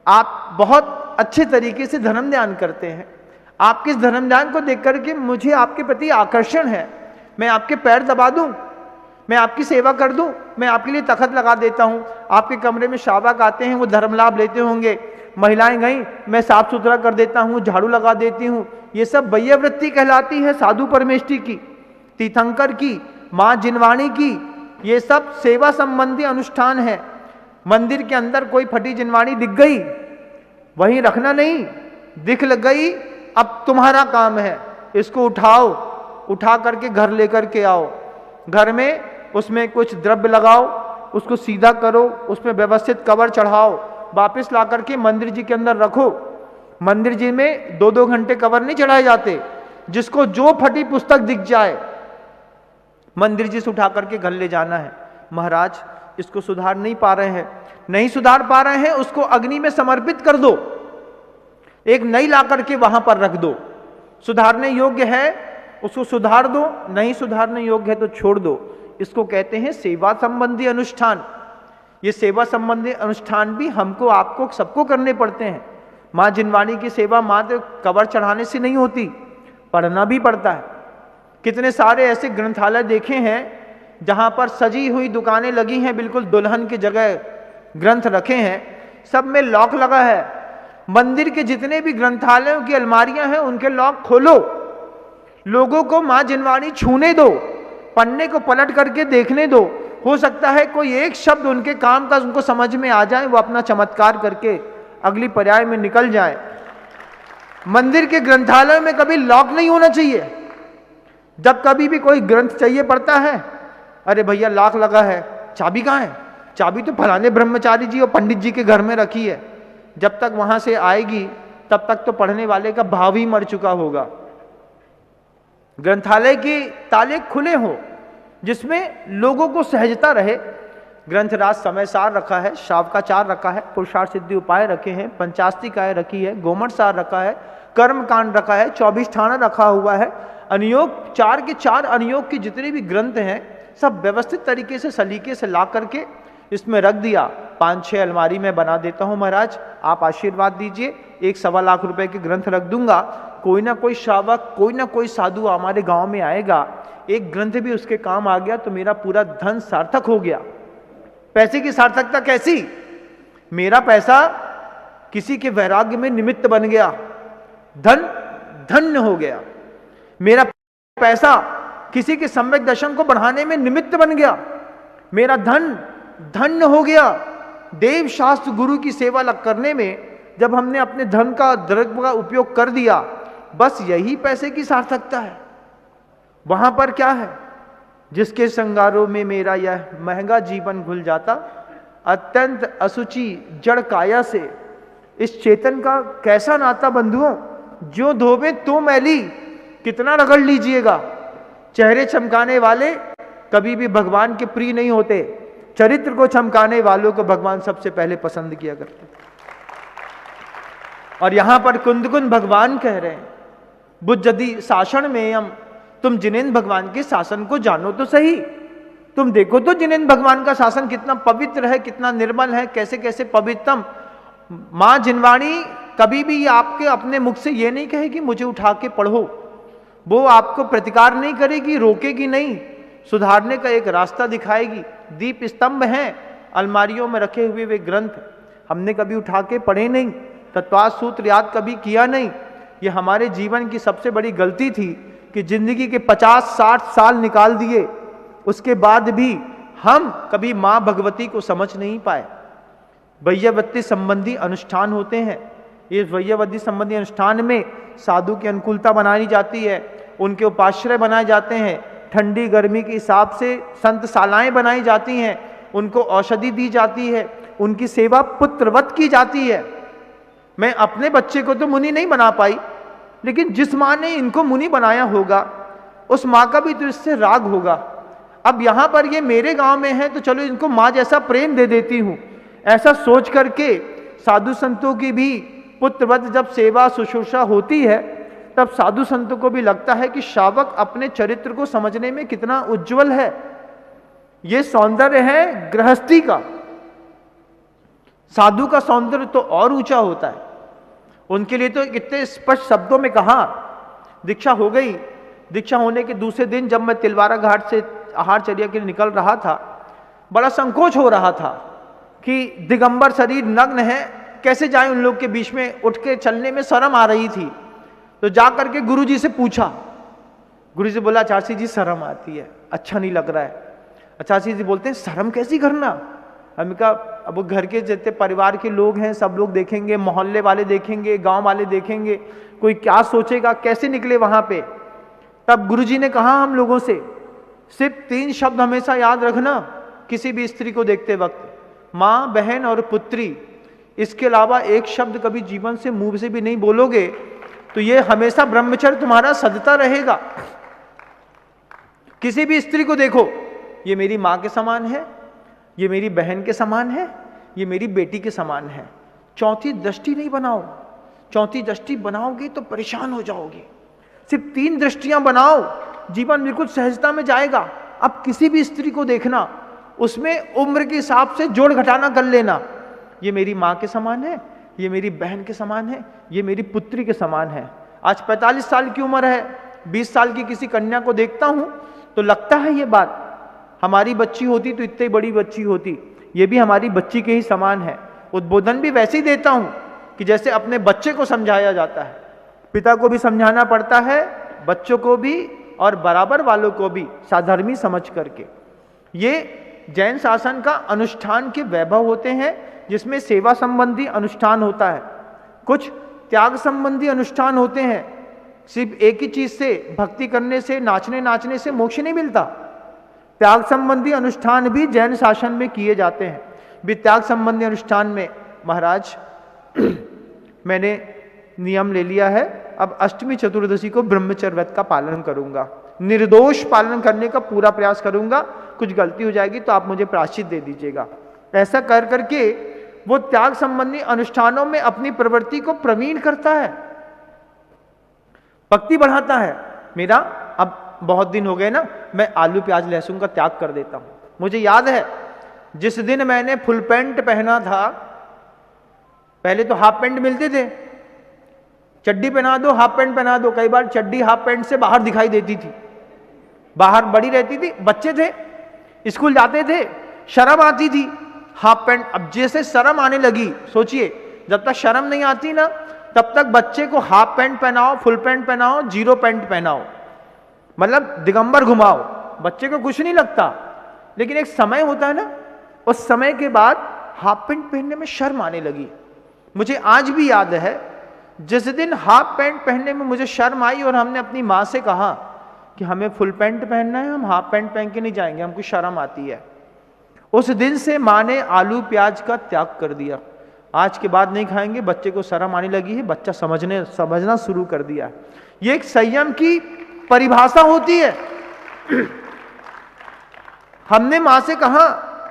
आप बहुत अच्छे तरीके से धर्म ध्यान करते हैं, आपके इस धर्म ध्यान को देख करके मुझे आपके प्रति आकर्षण है। मैं आपके पैर दबा दूं, मैं आपकी सेवा कर दूं, मैं आपके लिए तखत लगा देता हूं। आपके कमरे में शावक आते हैं, वो धर्म लाभ लेते होंगे, महिलाएं गई, मैं साफ सुथरा कर देता हूं, झाड़ू लगा देती हूं। ये सब वैयवृत्ति कहलाती है साधु परमेष्ठी की, तीर्थंकर की, मां जिनवाणी की। ये सब सेवा संबंधी अनुष्ठान है। मंदिर के अंदर कोई फटी जिनवाणी दिख गई, वहीं रखना नहीं, दिख लग गई, अब तुम्हारा काम है, इसको उठाओ, उठा करके घर लेकर के आओ। घर में उसमें कुछ द्रव्य लगाओ, उसको सीधा करो, उसमें व्यवस्थित कवर चढ़ाओ, वापस ला करके मंदिर जी के अंदर रखो। मंदिर जी में 2-2 घंटे कवर नहीं चढ़ाए जाते। जिसको जो फटी पुस्तक दिख जाए मंदिर जी से उठा करके घर ले जाना है। महाराज इसको सुधार नहीं पा रहे हैं, नहीं सुधार पा रहे हैं, उसको अग्नि में समर्पित कर दो, एक नई ला करके वहां पर रख दो। सुधारने योग्य है उसको सुधार दो, नहीं सुधारने योग्य है तो छोड़ दो। इसको कहते हैं सेवा संबंधी अनुष्ठान। ये सेवा संबंधी अनुष्ठान भी हमको आपको सबको करने पड़ते हैं। मां जिनवाणी की सेवा मात्र कवर चढ़ाने से नहीं होती, पढ़ना भी पड़ता है। कितने सारे ऐसे ग्रंथालय देखे हैं जहां पर सजी हुई दुकानें लगी हैं, बिल्कुल दुल्हन की जगह ग्रंथ रखे हैं, सब में लॉक लगा है। मंदिर के जितने भी ग्रंथालयों की अलमारियां हैं उनके लॉक खोलो, लोगों को मां जिनवाणी छूने दो, पन्ने को पलट करके देखने दो। हो सकता है कोई एक शब्द उनके काम का उनको समझ में आ जाए, वो अपना चमत्कार करके अगली पर्याय में निकल जाए। मंदिर के ग्रंथालय में कभी लॉक नहीं होना चाहिए। जब कभी भी कोई ग्रंथ चाहिए पड़ता है अरे भैया लाख लगा है, चाबी कहाँ है? चाबी तो फलाने ब्रह्मचारी जी और पंडित जी के घर में रखी है। जब तक वहां से आएगी तब तक तो पढ़ने वाले का भाव ही मर चुका होगा। ग्रंथालय के ताले खुले हो, जिसमें लोगों को सहजता रहे। ग्रंथराज समय सार रखा है, शावकाचार रखा है, पुरुषार्थ सिद्धि उपाय रखे हैं, पंचास्तिकाय रखी है, गोमट सार रखा है, कर्म कांड रखा है, 24 ठाना रखा हुआ है। अनुयोग 4 के 4 अनुयोग के जितने भी ग्रंथ हैं सब व्यवस्थित तरीके से सलीके से ला करके इसमें रख दिया। 5-6 अलमारी में बना देता हूं महाराज, आप आशीर्वाद दीजिए। 1-1.25 लाख रुपए के ग्रंथ रख दूंगा। कोई ना कोई श्रावक, कोई ना कोई साधु हमारे गांव में आएगा, एक ग्रंथ भी उसके काम आ गया तो मेरा पूरा धन सार्थक हो गया। पैसे की सार्थकता कैसी? मेरा पैसा किसी के वैराग्य में निमित्त बन गया, धन धन्य हो गया। मेरा पैसा किसी के सम्यक दर्शन को बढ़ाने में निमित्त बन गया, मेरा धन धन्य हो गया। देव शास्त्र गुरु की सेवा करने में जब हमने अपने धन का द्रव्य का उपयोग कर दिया, बस यही पैसे की सार्थकता है। वहां पर क्या है? जिसके श्रृंगारों में मेरा यह महंगा जीवन घुल जाता, अत्यंत असुचि जड़ काया से इस चेतन का कैसा नाता बंधुओं, जो धोबे तो मैली, कितना रगड़ लीजिएगा। चेहरे चमकाने वाले कभी भी भगवान के प्रिय नहीं होते, चरित्र को चमकाने वालों को भगवान सबसे पहले पसंद किया करते। और यहां पर कुंदकुंद भगवान कह रहे हैं, बुद्ध यदि शासन में हम, तुम जिनेन्द्र भगवान के शासन को जानो तो सही। तुम देखो तो जिनेन्द्र भगवान का शासन कितना पवित्र है, कितना निर्मल है, कैसे कैसे पवित्रम। मां जिनवाणी कभी भी आपके अपने मुख से ये नहीं कहेगी मुझे उठा के पढ़ो, वो आपको प्रतिकार नहीं करेगी, रोकेगी नहीं, सुधारने का एक रास्ता दिखाएगी। दीप स्तंभ हैं अलमारियों में रखे हुए वे ग्रंथ, हमने कभी उठा के पढ़े नहीं, तत्वार्थ सूत्र याद कभी किया नहीं। ये हमारे जीवन की सबसे बड़ी गलती थी कि जिंदगी के 50-60 साल निकाल दिए, उसके बाद भी हम कभी मां भगवती को समझ नहीं पाए। वैयावृत्ति संबंधी अनुष्ठान होते हैं, ये वैयावृत्ति संबंधी अनुष्ठान में साधु की अनुकूलता बनाई जाती है, उनके उपाश्रय बनाए जाते हैं, ठंडी गर्मी के हिसाब से संतशालाएं बनाई जाती हैं, उनको औषधि दी जाती है, उनकी सेवा पुत्रवत की जाती है। मैं अपने बच्चे को तो मुनि नहीं बना पाई, लेकिन जिस माँ ने इनको मुनि बनाया होगा उस माँ का भी तो इससे राग होगा। अब यहां पर ये मेरे गांव में है तो चलो इनको माँ जैसा प्रेम दे देती हूं, ऐसा सोच करके साधु संतों की भी पुत्रवत जब सेवा शुश्रूषा होती है, तब साधु संतों को भी लगता है कि श्रावक अपने चरित्र को समझने में कितना उज्जवल है। ये सौंदर्य है गृहस्थी का, साधु का सौंदर्य तो और ऊंचा होता है। उनके लिए तो कितने स्पष्ट शब्दों में कहा, दीक्षा हो गई। दीक्षा होने के दूसरे दिन जब मैं तिलवारा घाट से आहारचर्या के लिए निकल रहा था, बड़ा संकोच हो रहा था कि दिगंबर शरीर नग्न है, कैसे जाए उन लोग के बीच में, उठ के चलने में शर्म आ रही थी। तो जा करके गुरुजी से पूछा, गुरुजी बोला आचार्य जी शर्म आती है, अच्छा नहीं लग रहा है। आचार्य जी बोलते हैं शर्म कैसी करना? हमने कहा अब वो घर के जितने परिवार के लोग हैं सब लोग देखेंगे, मोहल्ले वाले देखेंगे, गांव वाले देखेंगे, कोई क्या सोचेगा, कैसे निकले वहां पे। तब गुरुजी ने कहा हम लोगों से, सिर्फ 3 शब्द हमेशा याद रखना किसी भी स्त्री को देखते वक्त, माँ, बहन और पुत्री। इसके अलावा एक शब्द कभी जीवन से मुंह से भी नहीं बोलोगे तो ये हमेशा ब्रह्मचर्य तुम्हारा सदता रहेगा। किसी भी स्त्री को देखो, ये मेरी माँ के समान है, ये मेरी बहन के समान है, ये मेरी बेटी के समान है। चौथी दृष्टि नहीं बनाओ, चौथी दृष्टि बनाओगे तो परेशान हो जाओगे। सिर्फ 3 दृष्टियां बनाओ, जीवन बिल्कुल सहजता में जाएगा। अब किसी भी स्त्री को देखना, उसमें उम्र के हिसाब से जोड़ घटाना कर लेना, ये मेरी माँ के समान है, ये मेरी बहन के समान है, ये मेरी पुत्री के समान है। आज 45 साल की उम्र है, 20 साल की किसी कन्या को देखता हूं तो लगता है ये बात हमारी बच्ची होती तो इतनी बड़ी बच्ची होती, ये भी हमारी बच्ची के ही समान है। उद्बोधन भी वैसे ही देता हूं कि जैसे अपने बच्चे को समझाया जाता है, पिता को भी समझाना पड़ता है, बच्चों को भी और बराबर वालों को भी साधर्मी समझ करके। ये जैन शासन का अनुष्ठान के वैभव होते हैं, जिसमें सेवा संबंधी अनुष्ठान होता है, कुछ त्याग संबंधी अनुष्ठान होते हैं। सिर्फ एक ही चीज से, भक्ति करने से, नाचने से मोक्ष नहीं मिलता। त्याग संबंधी अनुष्ठान भी जैन शासन में किए जाते हैं। भी त्याग संबंधी अनुष्ठान में महाराज मैंने नियम ले लिया है, अब अष्टमी चतुर्दशी को ब्रह्मचर्य व्रत का पालन करूंगा, निर्दोष पालन करने का पूरा प्रयास करूंगा, कुछ गलती हो जाएगी तो आप मुझे प्रायश्चित दे दीजिएगा। ऐसा कर करके वो त्याग संबंधी अनुष्ठानों में अपनी प्रवृत्ति को प्रवीण करता है, भक्ति बढ़ाता है। मेरा अब बहुत दिन हो गए ना, मैं आलू प्याज लहसुन का त्याग कर देता हूं। मुझे याद है जिस दिन मैंने फुल पैंट पहना था, पहले तो हाफ पैंट मिलते थे, चड्डी पहना दो हाफ पैंट पहना दो, कई बार चड्डी हाफ पैंट से बाहर दिखाई देती थी, बाहर बड़ी रहती थी, बच्चे थे स्कूल जाते थे, शर्म आती थी हाफ पैंट। अब जैसे शर्म आने लगी, सोचिए जब तक शर्म नहीं आती ना तब तक बच्चे को हाफ पैंट पहनाओ, फुल पैंट पहनाओ, जीरो पैंट पहनाओ, मतलब दिगंबर घुमाओ, बच्चे को कुछ नहीं लगता। लेकिन एक समय होता है ना, उस समय के बाद हाफ पैंट पहनने में शर्म आने लगी। मुझे आज भी याद है जिस दिन हाफ पैंट पहनने में मुझे शर्म आई और हमने अपनी माँ से कहा कि हमें फुल पैंट पहनना है, हम हाफ पैंट पहन के नहीं जाएंगे, हमको शर्म आती है। उस दिन से माँ ने आलू प्याज का त्याग कर दिया, आज के बाद नहीं खाएंगे, बच्चे को शर्म आने लगी है, बच्चा समझना शुरू कर दिया। ये एक संयम की परिभाषा होती है। हमने माँ से कहा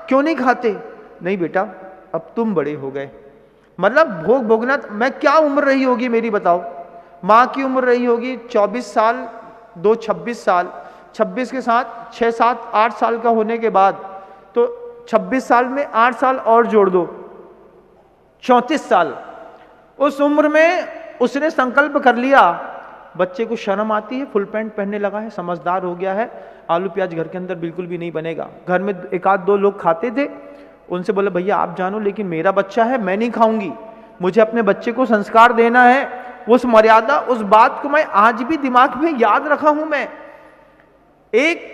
क्यों नहीं खाते, नहीं बेटा अब तुम बड़े हो गए, मतलब भोग भोगना। मैं क्या उम्र रही होगी मेरी बताओ, माँ की उम्र रही होगी 24 साल, 26 साल, 26 के साथ 6, 7, 8 साल का होने के बाद तो 26 साल में 8 साल और जोड़ दो, 34 साल। उस उम्र में उसने संकल्प कर लिया, बच्चे को शर्म आती है, फुल पैंट पहनने लगा है, समझदार हो गया है, आलू प्याज घर के अंदर बिल्कुल भी नहीं बनेगा। घर में 1-2 लोग खाते थे, उनसे बोले भैया आप जानो, लेकिन मेरा बच्चा है, मैं नहीं खाऊंगी, मुझे अपने बच्चे को संस्कार देना है। उस मर्यादा, उस बात को मैं आज भी दिमाग में याद रखा हूं। मैं एक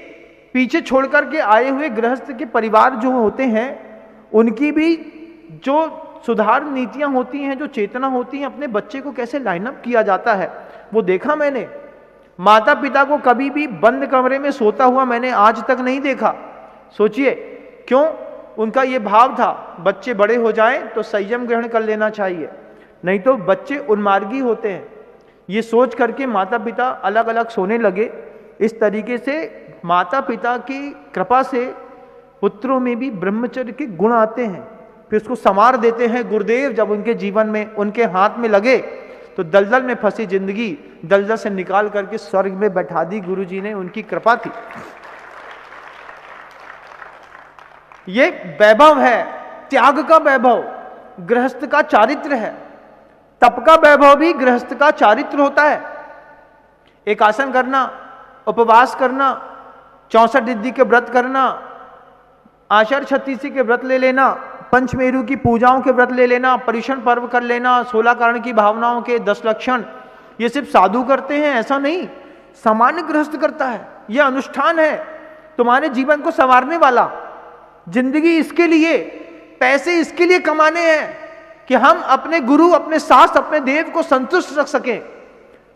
पीछे छोड़ करके आए हुए गृहस्थ के परिवार जो होते हैं, उनकी भी जो सुधार नीतियां होती हैं, जो चेतना होती है, अपने बच्चे को कैसे लाइन अप किया जाता है, वो देखा मैंने। माता पिता को कभी भी बंद कमरे में सोता हुआ मैंने आज तक नहीं देखा। सोचिए क्यों? उनका ये भाव था बच्चे बड़े हो जाएं तो संयम ग्रहण कर लेना चाहिए, नहीं तो बच्चे उन्मार्गी होते हैं। ये सोच करके माता पिता अलग अलग सोने लगे। इस तरीके से माता पिता की कृपा से पुत्रों में भी ब्रह्मचर्य के गुण आते हैं, फिर उसको संवार देते हैं गुरुदेव। जब उनके जीवन में, उनके हाथ में लगे तो दलदल में फंसी जिंदगी दलदल से निकाल करके स्वर्ग में बैठा दी गुरुजी ने, उनकी कृपा थी। ये वैभव है, त्याग का वैभव गृहस्थ का चारित्र है। तप का वैभव भी गृहस्थ का चारित्र होता है। एक आसन करना, उपवास करना, 64 रिद्धि के व्रत करना, आषाढ़ 36 के व्रत ले लेना, पंचमेरु की पूजाओं के व्रत ले लेना, परिषण पर्व कर लेना, 16 कारण की भावनाओं के 10 लक्षण, ये सिर्फ साधु करते हैं ऐसा नहीं, सामान्य गृहस्थ करता है। यह अनुष्ठान है तुम्हारे जीवन को संवारने वाला। जिंदगी इसके लिए, पैसे इसके लिए कमाने हैं कि हम अपने गुरु, अपने शास्त्र, अपने देव को संतुष्ट रख सकें।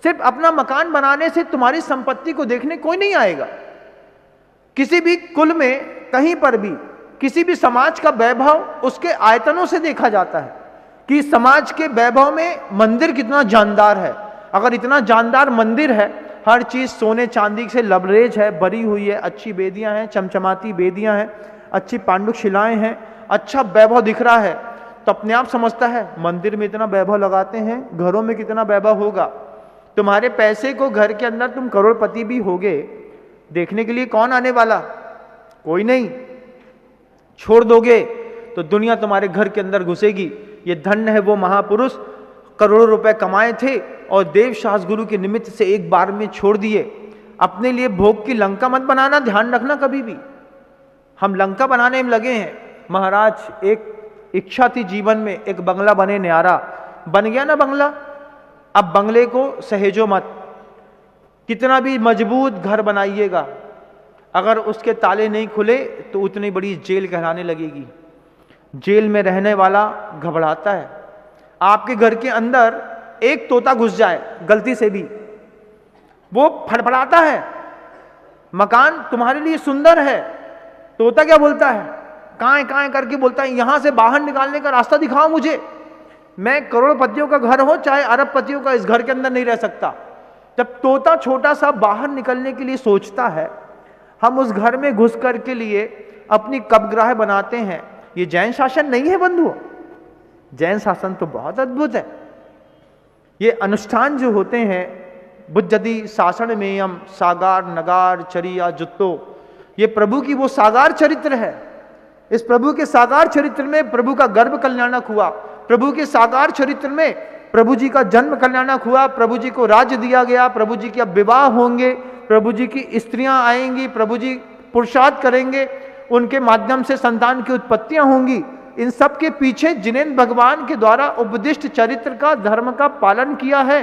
सिर्फ अपना मकान बनाने से तुम्हारी संपत्ति को देखने कोई नहीं आएगा। किसी भी कुल में, कहीं पर भी, किसी भी समाज का वैभव उसके आयतनों से देखा जाता है कि समाज के वैभव में मंदिर कितना जानदार है। अगर इतना जानदार मंदिर है, हर चीज सोने चांदी से लबरेज है, भरी हुई है, अच्छी बेदियां हैं, चमचमाती बेदियां हैं, अच्छी पांडुक शिलाएं हैं, अच्छा वैभव दिख रहा है, तो अपने आप समझता है मंदिर में इतना वैभव लगाते हैं, घरों में कितना वैभव होगा। तुम्हारे पैसे को घर के अंदर तुम करोड़पति भी होगे, देखने के लिए कौन आने वाला? कोई नहीं। छोड़ दोगे तो दुनिया तुम्हारे घर के अंदर घुसेगी। ये धन्य है वो महापुरुष, करोड़ों रुपए कमाए थे और देव शास्त्र गुरु के निमित्त से एक बार में छोड़ दिए। अपने लिए भोग की लंका मत बनाना, ध्यान रखना कभी भी। हम लंका बनाने में लगे हैं। महाराज एक इच्छा थी जीवन में, एक बंगला बने न्यारा, बन गया ना बंगला। अब बंगले को सहेजो मत, कितना भी मजबूत घर बनाइएगा, अगर उसके ताले नहीं खुले तो उतनी बड़ी जेल कहलाने लगेगी। जेल में रहने वाला घबराता है। आपके घर के अंदर एक तोता घुस जाए गलती से भी, वो फड़फड़ाता है। मकान तुम्हारे लिए सुंदर है, तोता क्या बोलता है? काएं काएं करके बोलता है, यहां से बाहर निकालने का रास्ता दिखाओ मुझे, मैं करोड़पतियों का घर हो चाहे अरबपतियों का, इस घर के अंदर नहीं रह सकता। जब तोता छोटा सा बाहर निकलने के लिए सोचता है, हम उस घर में घुस कर के लिए अपनी कब्रगाह बनाते हैं। ये जैन शासन नहीं है बंधुओं, जैन शासन तो बहुत अद्भुत है। ये अनुष्ठान जो होते हैं, बुद्धि शासन में हम सागार नगार चरिया जुत्तो, ये प्रभु की वो सागार चरित्र है। इस प्रभु के सागार चरित्र में प्रभु का गर्भ कल्याणक हुआ, प्रभु के सागार चरित्र में प्रभु जी का जन्म कल्याणक हुआ, प्रभु जी को राज्य दिया गया, प्रभु जी के अब विवाह होंगे, प्रभु जी की स्त्रियां आएंगी, प्रभु जी पुरुषार्थ करेंगे, उनके माध्यम से संतान की उत्पत्तियां होंगी। इन सब के पीछे जिनेंद्र भगवान के द्वारा उपदिष्ट चरित्र का, धर्म का पालन किया है,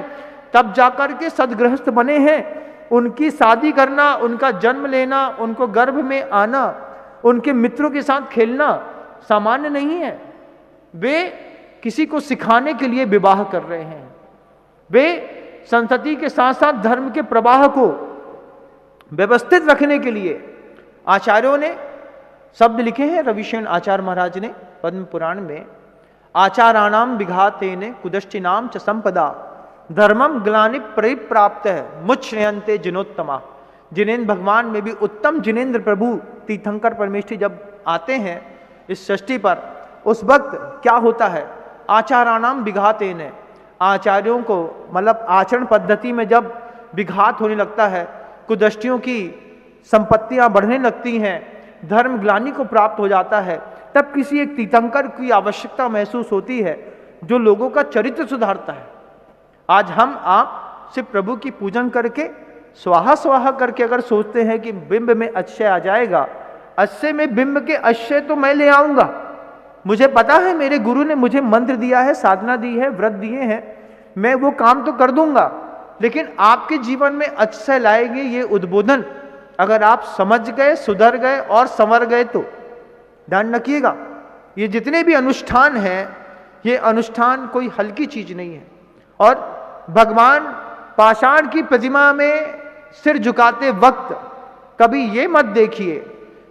तब जाकर के सदगृहस्थ बने हैं। उनकी शादी करना, उनका जन्म लेना, उनको गर्भ में आना, उनके मित्रों के साथ खेलना सामान्य नहीं है। वे किसी को सिखाने के लिए विवाह कर रहे हैं, वे संतति के साथ साथ धर्म के प्रवाह को व्यवस्थित रखने के लिए आचार्यों ने शब्द लिखे हैं। रविशेन आचार्य महाराज ने पद्म पुराण में, आचाराणाम विघातेन कुदष्टिनाम च संपदा धर्मम ग्लानि परिप्राप्त है मुच्यन्ते जिनोत्तमा। जिनेंद्र भगवान में भी उत्तम जिनेंद्र प्रभु तीर्थंकर परमेष्ठी जब आते हैं इस षष्ठी पर, उस वक्त क्या होता है? आचाराणाम विघातेन, आचार्यों को मतलब आचरण पद्धति में जब विघात होने लगता है, कुदष्टियों की संपत्तियां बढ़ने लगती हैं, धर्म ग्लानि को प्राप्त हो जाता है, तब किसी एक तीर्थंकर की आवश्यकता महसूस होती है जो लोगों का चरित्र सुधारता है। आज हम आप सिर्फ प्रभु की पूजन करके स्वाहा स्वाहा करके अगर सोचते हैं कि बिंब में अक्षय आ जाएगा, अक्षय में बिंब के अक्षय तो मैं ले आऊंगा, मुझे पता है मेरे गुरु ने मुझे मंत्र दिया है, साधना दी है, व्रत दिए हैं, मैं वो काम तो कर दूंगा, लेकिन आपके जीवन में अक्षय लाएंगे ये उद्बोधन अगर आप समझ गए, सुधर गए और संवर गए तो। ध्यान रखिएगा, ये जितने भी अनुष्ठान हैं, ये अनुष्ठान कोई हल्की चीज नहीं है। और भगवान पाषाण की प्रतिमा में सिर झुकाते वक्त कभी ये मत देखिए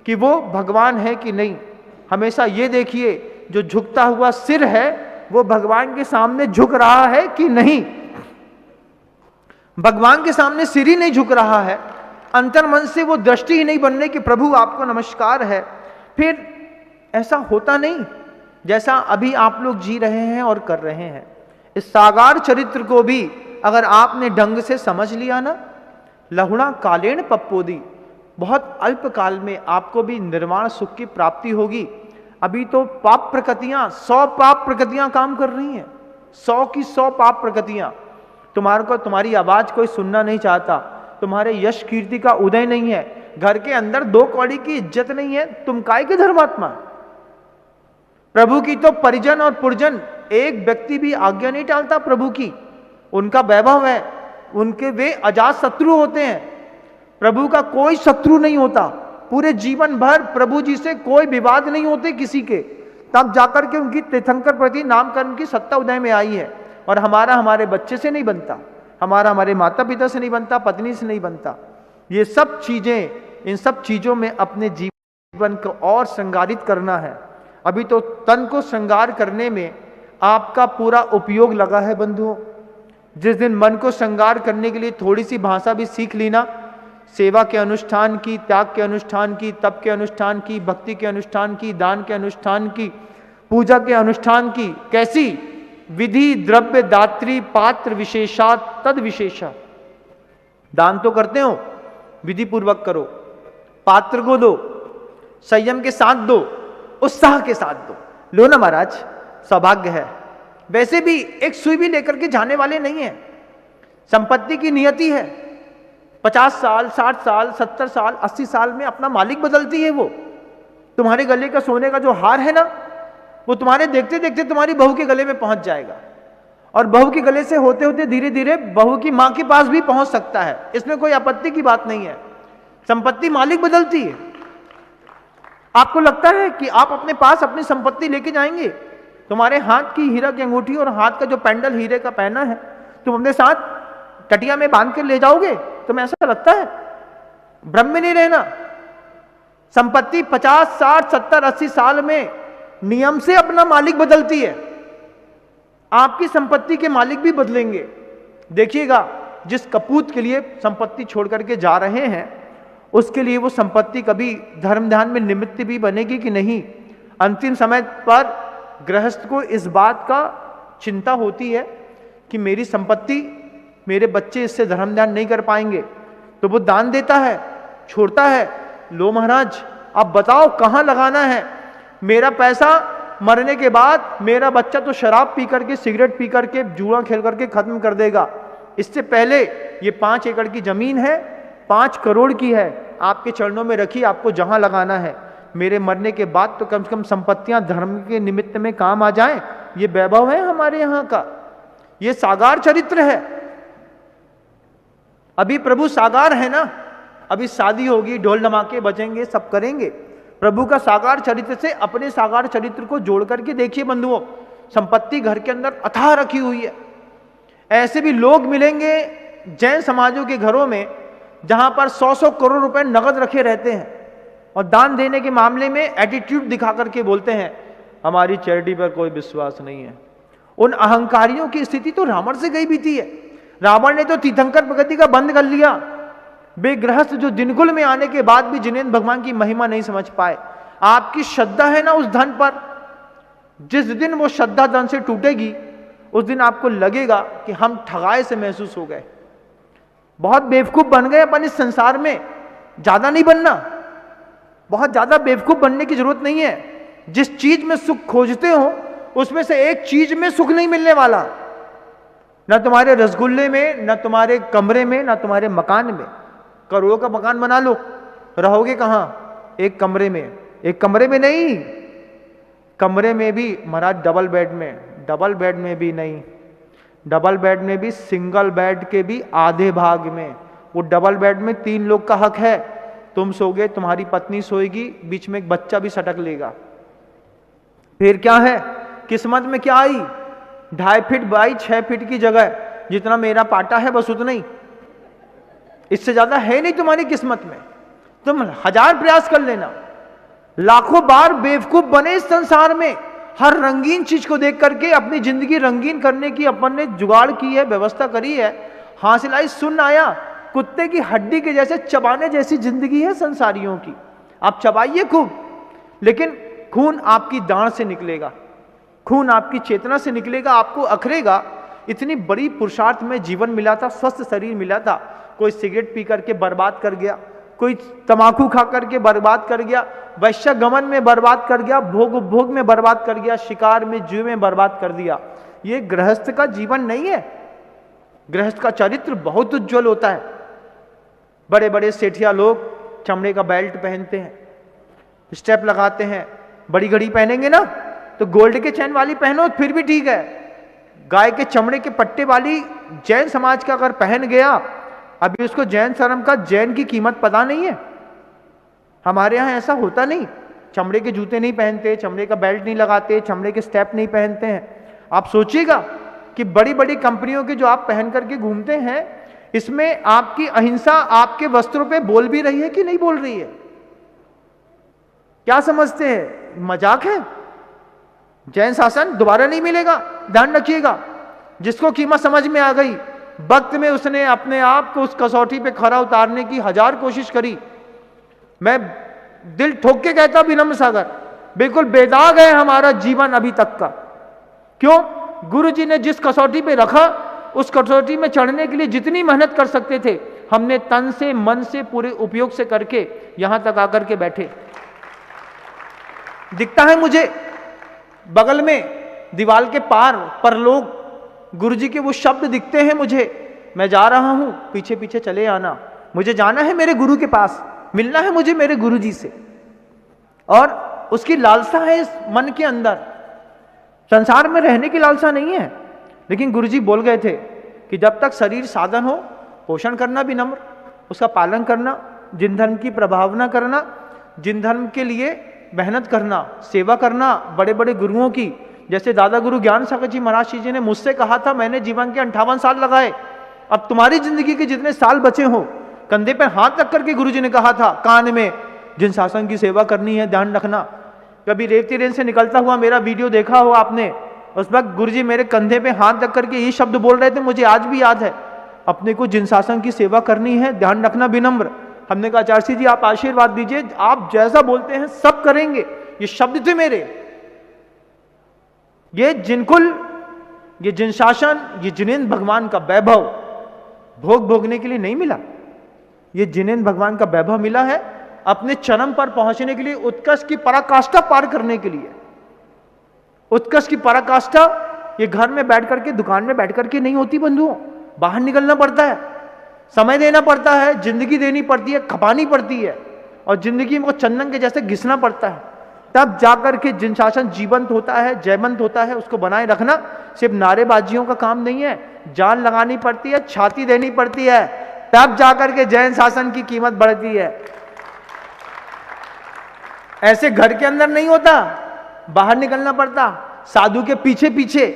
कि वो भगवान है कि नहीं, हमेशा ये देखिए जो झुकता हुआ सिर है वो भगवान के सामने झुक रहा है कि नहीं। भगवान के सामने सिर ही नहीं झुक रहा है, अंतर मन से वो दृष्टि ही नहीं बनने कि प्रभु आपको नमस्कार है, फिर ऐसा होता नहीं जैसा अभी आप लोग जी रहे हैं और कर रहे हैं। इस सागार चरित्र को भी अगर आपने ढंग से समझ लिया ना, लहुणा कालेण पप्पोदी, बहुत अल्प काल में आपको भी निर्वाण सुख की प्राप्ति होगी। अभी तो पाप प्रकृतियां, 100 पाप प्रकृतियां काम कर रही हैं, 100 की 100 पाप प्रकृतियां। तुम्हारी आवाज कोई सुनना नहीं चाहता, तुम्हारे यश कीर्ति का उदय नहीं है, घर के अंदर 2 कौड़ी की इज्जत नहीं है, तुम काय के धर्मात्मा? प्रभु की तो परिजन और पुरजन, एक व्यक्ति भी आज्ञा नहीं टालता प्रभु की, उनका वैभव है, उनके वे अजात शत्रु होते हैं, प्रभु का कोई शत्रु नहीं होता। पूरे जीवन भर प्रभु जी से कोई विवाद नहीं होते किसी के, तब जाकर के उनकी तीर्थंकर प्रति नामकरण की सत्ता उदय में आई है। और हमारा हमारे बच्चे से नहीं बनता, हमारा हमारे माता पिता से नहीं बनता, पत्नी से नहीं बनता। ये सब चीजें, इन सब चीजों में अपने जीवन को और श्रृंगारित करना है। अभी तो तन को श्रृंगार करने में आपका पूरा उपयोग लगा है बंधुओं। जिस दिन मन को श्रृंगार करने के लिए थोड़ी सी भाषा भी सीख ली ना, सेवा के अनुष्ठान की, त्याग के अनुष्ठान की, तप के अनुष्ठान की, भक्ति के अनुष्ठान की, दान के अनुष्ठान की, पूजा के अनुष्ठान की, कैसी विधि द्रव्य दात्री पात्र विशेषात तद विशेषा। दान तो करते हो, विधि पूर्वक करो, पात्र को दो, संयम के साथ दो, उत्साह के साथ दो। लो ना महाराज, सौभाग्य है। वैसे भी एक सुई भी लेकर के जाने वाले नहीं है। संपत्ति की नियति है, 50 साल, 60 साल, 70 साल, 80 साल में अपना मालिक बदलती है। वो तुम्हारे गले का सोने का जो हार है ना, वो तुम्हारे देखते देखते तुम्हारी बहू के गले में पहुंच जाएगा, और बहू के गले से होते होते धीरे धीरे बहू की मां के पास भी पहुंच सकता है। इसमें कोई आपत्ति की बात नहीं है। संपत्ति मालिक बदलती है। आपको लगता है कि आप अपने पास अपनी संपत्ति लेके जाएंगे, तुम्हारे हाथ की हीरा की अंगूठी और हाथ का जो पेंडल हीरे का पहना है तुम अपने साथ टटिया में बांध कर ले जाओगे? तुम्हें ऐसा लगता है? भ्रम में नहीं रहना। संपत्ति 50, 60, 70, 80 साल में नियम से अपना मालिक बदलती है। आपकी संपत्ति के मालिक भी बदलेंगे। देखिएगा, जिस कपूत के लिए संपत्ति छोड़ करके जा रहे हैं, उसके लिए वो संपत्ति कभी धर्म ध्यान में निमित्त भी बनेगी कि नहीं। अंतिम समय पर गृहस्थ को इस बात का चिंता होती है कि मेरी संपत्ति, मेरे बच्चे इससे धर्म ध्यान नहीं कर पाएंगे, तो वो दान देता है, छोड़ता है। लो महाराज, अब बताओ कहां लगाना है। मेरा पैसा मरने के बाद मेरा बच्चा तो शराब पी करके, सिगरेट पी करके, जुआ खेल करके खत्म कर देगा। इससे पहले ये 5 एकड़ की जमीन है, 5 करोड़ की है, आपके चरणों में रखी, आपको जहां लगाना है। मेरे मरने के बाद तो कम से कम संपत्तियां धर्म के निमित्त में काम आ जाएं। ये वैभव है हमारे यहां का, ये साकार चरित्र है। अभी प्रभु साकार है ना, अभी शादी होगी, ढोल धमाके बजेंगे, सब करेंगे। प्रभु का साकार चरित्र से अपने साकार चरित्र को जोड़ करके देखिए बंधुओं, संपत्ति घर के अंदर अथाह रखी हुई है। ऐसे भी लोग मिलेंगे जैन समाजों के घरों में जहां पर 100-100 करोड़ रुपए नगद रखे रहते हैं और दान देने के मामले में एटीट्यूड दिखा करके बोलते हैं हमारी चैरिटी पर कोई विश्वास नहीं है। उन अहंकारियों की स्थिति तो रावण से गई बीती है। रावण ने तो तीर्थंकर प्रगति का बंद कर लिया। वे गृहस्थ जो दिनकुल में आने के बाद भी जिनेंद्र भगवान की महिमा नहीं समझ पाए। आपकी श्रद्धा है ना उस धन पर, जिस दिन वो श्रद्धा धन से टूटेगी उस दिन आपको लगेगा कि हम ठगाए से महसूस हो गए, बहुत बेवकूफ बन गए अपन इस संसार में। ज्यादा नहीं बनना, बहुत ज्यादा बेवकूफ बनने की जरूरत नहीं है। जिस चीज में सुख खोजते हो उसमें से एक चीज में सुख नहीं मिलने वाला, ना तुम्हारे रसगुल्ले में, ना तुम्हारे कमरे में, ना तुम्हारे मकान में। करोड़ों का मकान बना लो, रहोगे कहां? एक कमरे में। एक कमरे में नहीं, कमरे में भी महाराज डबल बेड में, डबल बेड में भी नहीं, डबल बेड में भी सिंगल बेड के भी आधे भाग में। वो डबल बेड में 3 लोग का हक है। तुम सोगे, तुम्हारी पत्नी सोएगी, बीच में एक बच्चा भी सटक लेगा। फिर क्या है किस्मत में? क्या आई? 2.5 फीट बाई 6 फीट की जगह जितना मेरा पाटा है बस उतना ही, इससे ज्यादा है नहीं तुम्हारी किस्मत में। तुम 1000 प्रयास कर लेना, लाखों बार बेवकूफ बने इस संसार में। हर रंगीन चीज को देख करके अपनी जिंदगी रंगीन करने की अपन ने जुगाड़ की है, व्यवस्था करी है। हासिल आई सुन आया, कुत्ते की हड्डी के जैसे चबाने जैसी जिंदगी है संसारियों की। आप चबाइए खूब, लेकिन खून आपकी दाढ़ से निकलेगा, खून आपकी चेतना से निकलेगा, आपको अखरेगा। इतनी बड़ी पुरुषार्थ में जीवन मिला था, स्वस्थ शरीर मिला था। कोई सिगरेट पी करके बर्बाद कर गया, कोई तमाकू खा करके बर्बाद कर गया, वैश्य गमन में बर्बाद कर गया, भोग उपभोग में बर्बाद कर गया, शिकार में, जुए में बर्बाद कर दिया। ये गृहस्थ का जीवन नहीं है। गृहस्थ का चरित्र बहुत उज्जवल होता है। बड़े बड़े सेठिया लोग चमड़े का बेल्ट पहनते हैं, स्टेप लगाते हैं। बड़ी घड़ी पहनेंगे ना तो गोल्ड के चैन वाली पहनो फिर भी ठीक है। गाय के चमड़े के पट्टे वाली जैन समाज का अगर पहन गया, अभी उसको जैन शर्म का जैन की कीमत पता नहीं है। हमारे यहां ऐसा होता नहीं। चमड़े के जूते नहीं पहनते, चमड़े का बेल्ट नहीं लगाते, चमड़े के स्टेप नहीं पहनते हैं। आप सोचिएगा कि बड़ी बड़ी कंपनियों के जो आप पहन करके घूमते हैं, इसमें आपकी अहिंसा आपके वस्त्रों पे बोल भी रही है कि नहीं बोल रही है? क्या समझते हैं मजाक है? जैन शासन दोबारा नहीं मिलेगा, ध्यान रखिएगा। जिसको कीमत समझ में आ गई, वक्त में उसने अपने आप को उस कसौटी पे खरा उतारने की 1000 कोशिश करी। मैं दिल ठोक के कहता विनम्र सागर, बिल्कुल बेदाग है हमारा जीवन अभी तक का। क्यों? गुरु जी ने जिस कसौटी पे रखा, उस कसौटी में चढ़ने के लिए जितनी मेहनत कर सकते थे, हमने तन से, मन से, पूरे उपयोग से करके यहां तक आकर के बैठे। दिखता है मुझे बगल में दीवाल के पार परलोक गुरुजी के वो शब्द दिखते हैं मुझे। मैं जा रहा हूं, पीछे पीछे चले आना। मुझे जाना है मेरे गुरु के पास, मिलना है मुझे मेरे गुरुजी से। और उसकी लालसा है इस मन के अंदर, संसार में रहने की लालसा नहीं है। लेकिन गुरुजी बोल गए थे कि जब तक शरीर साधन हो, पोषण करना भी नम्र, उसका पालन करना, जिन धर्म की प्रभावना करना, जिन धर्म के लिए मेहनत करना, सेवा करना बड़े बड़े गुरुओं की। जैसे दादा गुरु ज्ञान सागर जी महाराज जी ने मुझसे कहा था, मैंने जीवन के 58 साल लगाए, अब तुम्हारी जिंदगी के जितने साल बचे हो, कंधे पे हाथ रख करके गुरुजी ने कहा था कान में जिन शासन की सेवा करनी है, ध्यान रखना। कभी रेवती रेंज से निकलता हुआ मेरा वीडियो देखा हो आपने, उस वक्त गुरुजी मेरे कंधे पे हाथ रख करके ये शब्द बोल रहे थे, मुझे आज भी याद है, अपने को जिन शासन की सेवा करनी है, ध्यान रखना विनम्र। हमने कहा आचार्य जी आप आशीर्वाद दीजिए, आप जैसा बोलते हैं सब करेंगे। ये शब्द थे मेरे। ये जिनकुल, ये जिन शासन, ये जिनेंद्र भगवान का वैभव भोग भोगने के लिए नहीं मिला। ये जिनेंद्र भगवान का वैभव मिला है अपने चरम पर पहुंचने के लिए, उत्कर्ष की पराकाष्ठा पार करने के लिए। उत्कर्ष की पराकाष्ठा ये घर में बैठ करके, दुकान में बैठ करके नहीं होती बंधुओं, बाहर निकलना पड़ता है, समय देना पड़ता है, जिंदगी देनी पड़ती है, खपानी पड़ती है, और जिंदगी को चंदन के जैसे घिसना पड़ता है, तब जाकर के जिन शासन जीवंत होता है, जयवंत होता है। उसको बनाए रखना सिर्फ नारेबाजियों का काम नहीं है, जान लगानी पड़ती है, छाती देनी पड़ती है, तब जाकर के जैन शासन की कीमत बढ़ती है। ऐसे घर के अंदर नहीं होता, बाहर निकलना पड़ता। साधु के पीछे पीछे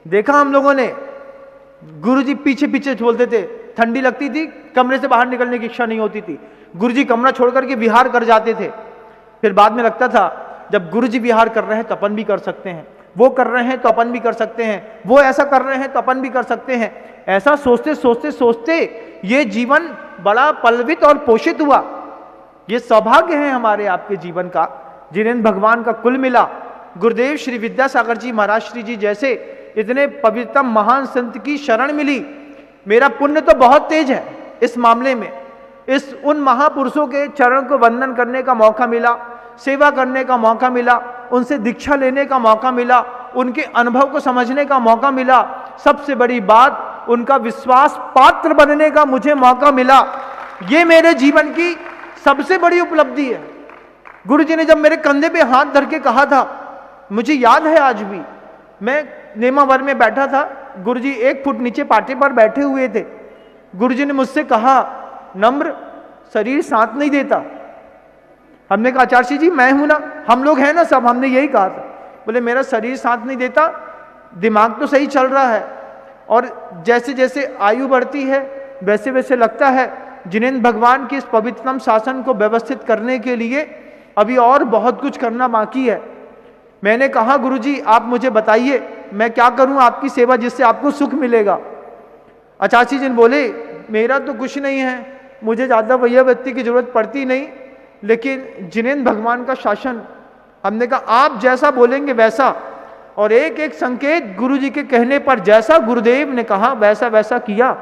देखा हम लोगों ने, गुरुजी पीछे पीछे बोलते थे, ठंडी लगती थी, कमरे से बाहर निकलने की इच्छा नहीं होती थी, गुरुजी कमरा छोड़ करके विहार कर जाते थे। फिर बाद में लगता था जब गुरुजी विहार कर रहे हैं तो अपन भी कर सकते हैं, वो कर रहे हैं तो अपन भी कर सकते हैं, वो ऐसा कर रहे हैं तो अपन भी कर सकते हैं। ऐसा सोचते सोचते सोचते ये जीवन बड़ा पल्लवित और पोषित हुआ। ये सौभाग्य है हमारे आपके जीवन का, जिनेंद्र भगवान का कुल मिला। गुरुदेव श्री विद्यासागर जी महाराज श्री जी जैसे इतने पवित्रतम महान संत की शरण मिली। मेरा पुण्य तो बहुत तेज है इस मामले में, इस उन महापुरुषों के चरण को वंदन करने का मौका मिला, सेवा करने का मौका मिला, उनसे दीक्षा लेने का मौका मिला, उनके अनुभव को समझने का मौका मिला, सबसे बड़ी बात उनका विश्वास पात्र बनने का मुझे मौका मिला। ये मेरे जीवन की सबसे बड़ी उपलब्धि है। गुरुजी ने जब मेरे कंधे पे हाथ धर के कहा था, मुझे याद है आज भी, मैं नेमावर में बैठा था, गुरुजी 1 फुट नीचे पाटे पर बैठे हुए थे। गुरुजी ने मुझसे कहा, नम्र शरीर साथ नहीं देता। हमने कहा आचार्य जी मैं हूं ना, हम लोग हैं ना सब, हमने यही कहा था। बोले मेरा शरीर साथ नहीं देता, दिमाग तो सही चल रहा है, और जैसे जैसे आयु बढ़ती है वैसे वैसे लगता है जिनेंद्र भगवान के इस पवित्रतम शासन को व्यवस्थित करने के लिए अभी और बहुत कुछ करना बाकी है। मैंने कहा गुरुजी आप मुझे बताइए मैं क्या करूं आपकी सेवा जिससे आपको सुख मिलेगा। आचार्य जी बोले मेरा तो कुछ नहीं है, मुझे ज़्यादा वैयावृत्ति की जरूरत पड़ती नहीं, लेकिन जिनेंद्र भगवान का शासन। हमने कहा आप जैसा बोलेंगे वैसा, और एक एक संकेत गुरुजी के कहने पर जैसा गुरुदेव ने कहा वैसा वैसा किया,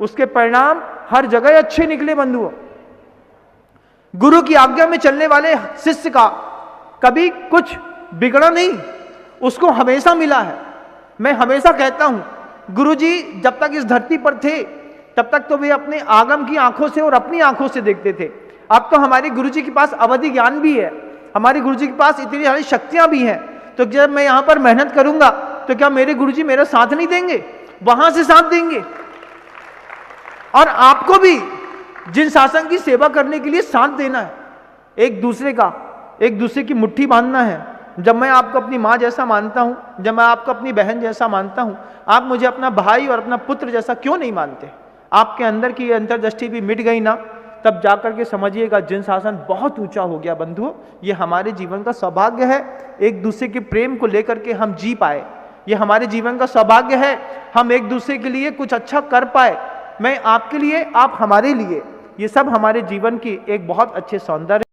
उसके परिणाम हर जगह अच्छे निकले बंधुओं। गुरु की आज्ञा में चलने वाले शिष्य का कभी कुछ बिगड़ा नहीं, उसको हमेशा मिला है। मैं हमेशा कहता हूं गुरुजी जब तक इस धरती पर थे तब तक तो वे अपने आगम की आंखों से और अपनी आंखों से देखते थे। अब तो हमारे गुरुजी के पास अवधि ज्ञान भी है, हमारे गुरुजी के पास इतनी सारी शक्तियां भी हैं, तो जब मैं यहां पर मेहनत करूंगा तो क्या मेरे गुरुजी मेरा साथ नहीं देंगे? वहां से साथ देंगे। और आपको भी जिन शासन की सेवा करने के लिए साथ देना है, एक दूसरे की मुट्ठी बांधना है। जब मैं आपको अपनी माँ जैसा मानता हूं, जब मैं आपको अपनी बहन जैसा मानता हूं, आप मुझे अपना भाई और अपना पुत्र जैसा क्यों नहीं मानते? आपके अंदर की अंतर्दृष्टि भी मिट गई ना, तब जाकर के समझिएगा जिन शासन बहुत ऊंचा हो गया बंधुओं। ये हमारे जीवन का सौभाग्य है, एक दूसरे के प्रेम को लेकर के हम जी पाए। ये हमारे जीवन का सौभाग्य है, हम एक दूसरे के लिए कुछ अच्छा कर पाए। मैं आपके लिए, आप हमारे लिए, ये सब हमारे जीवन की एक बहुत अच्छे सौंदर्य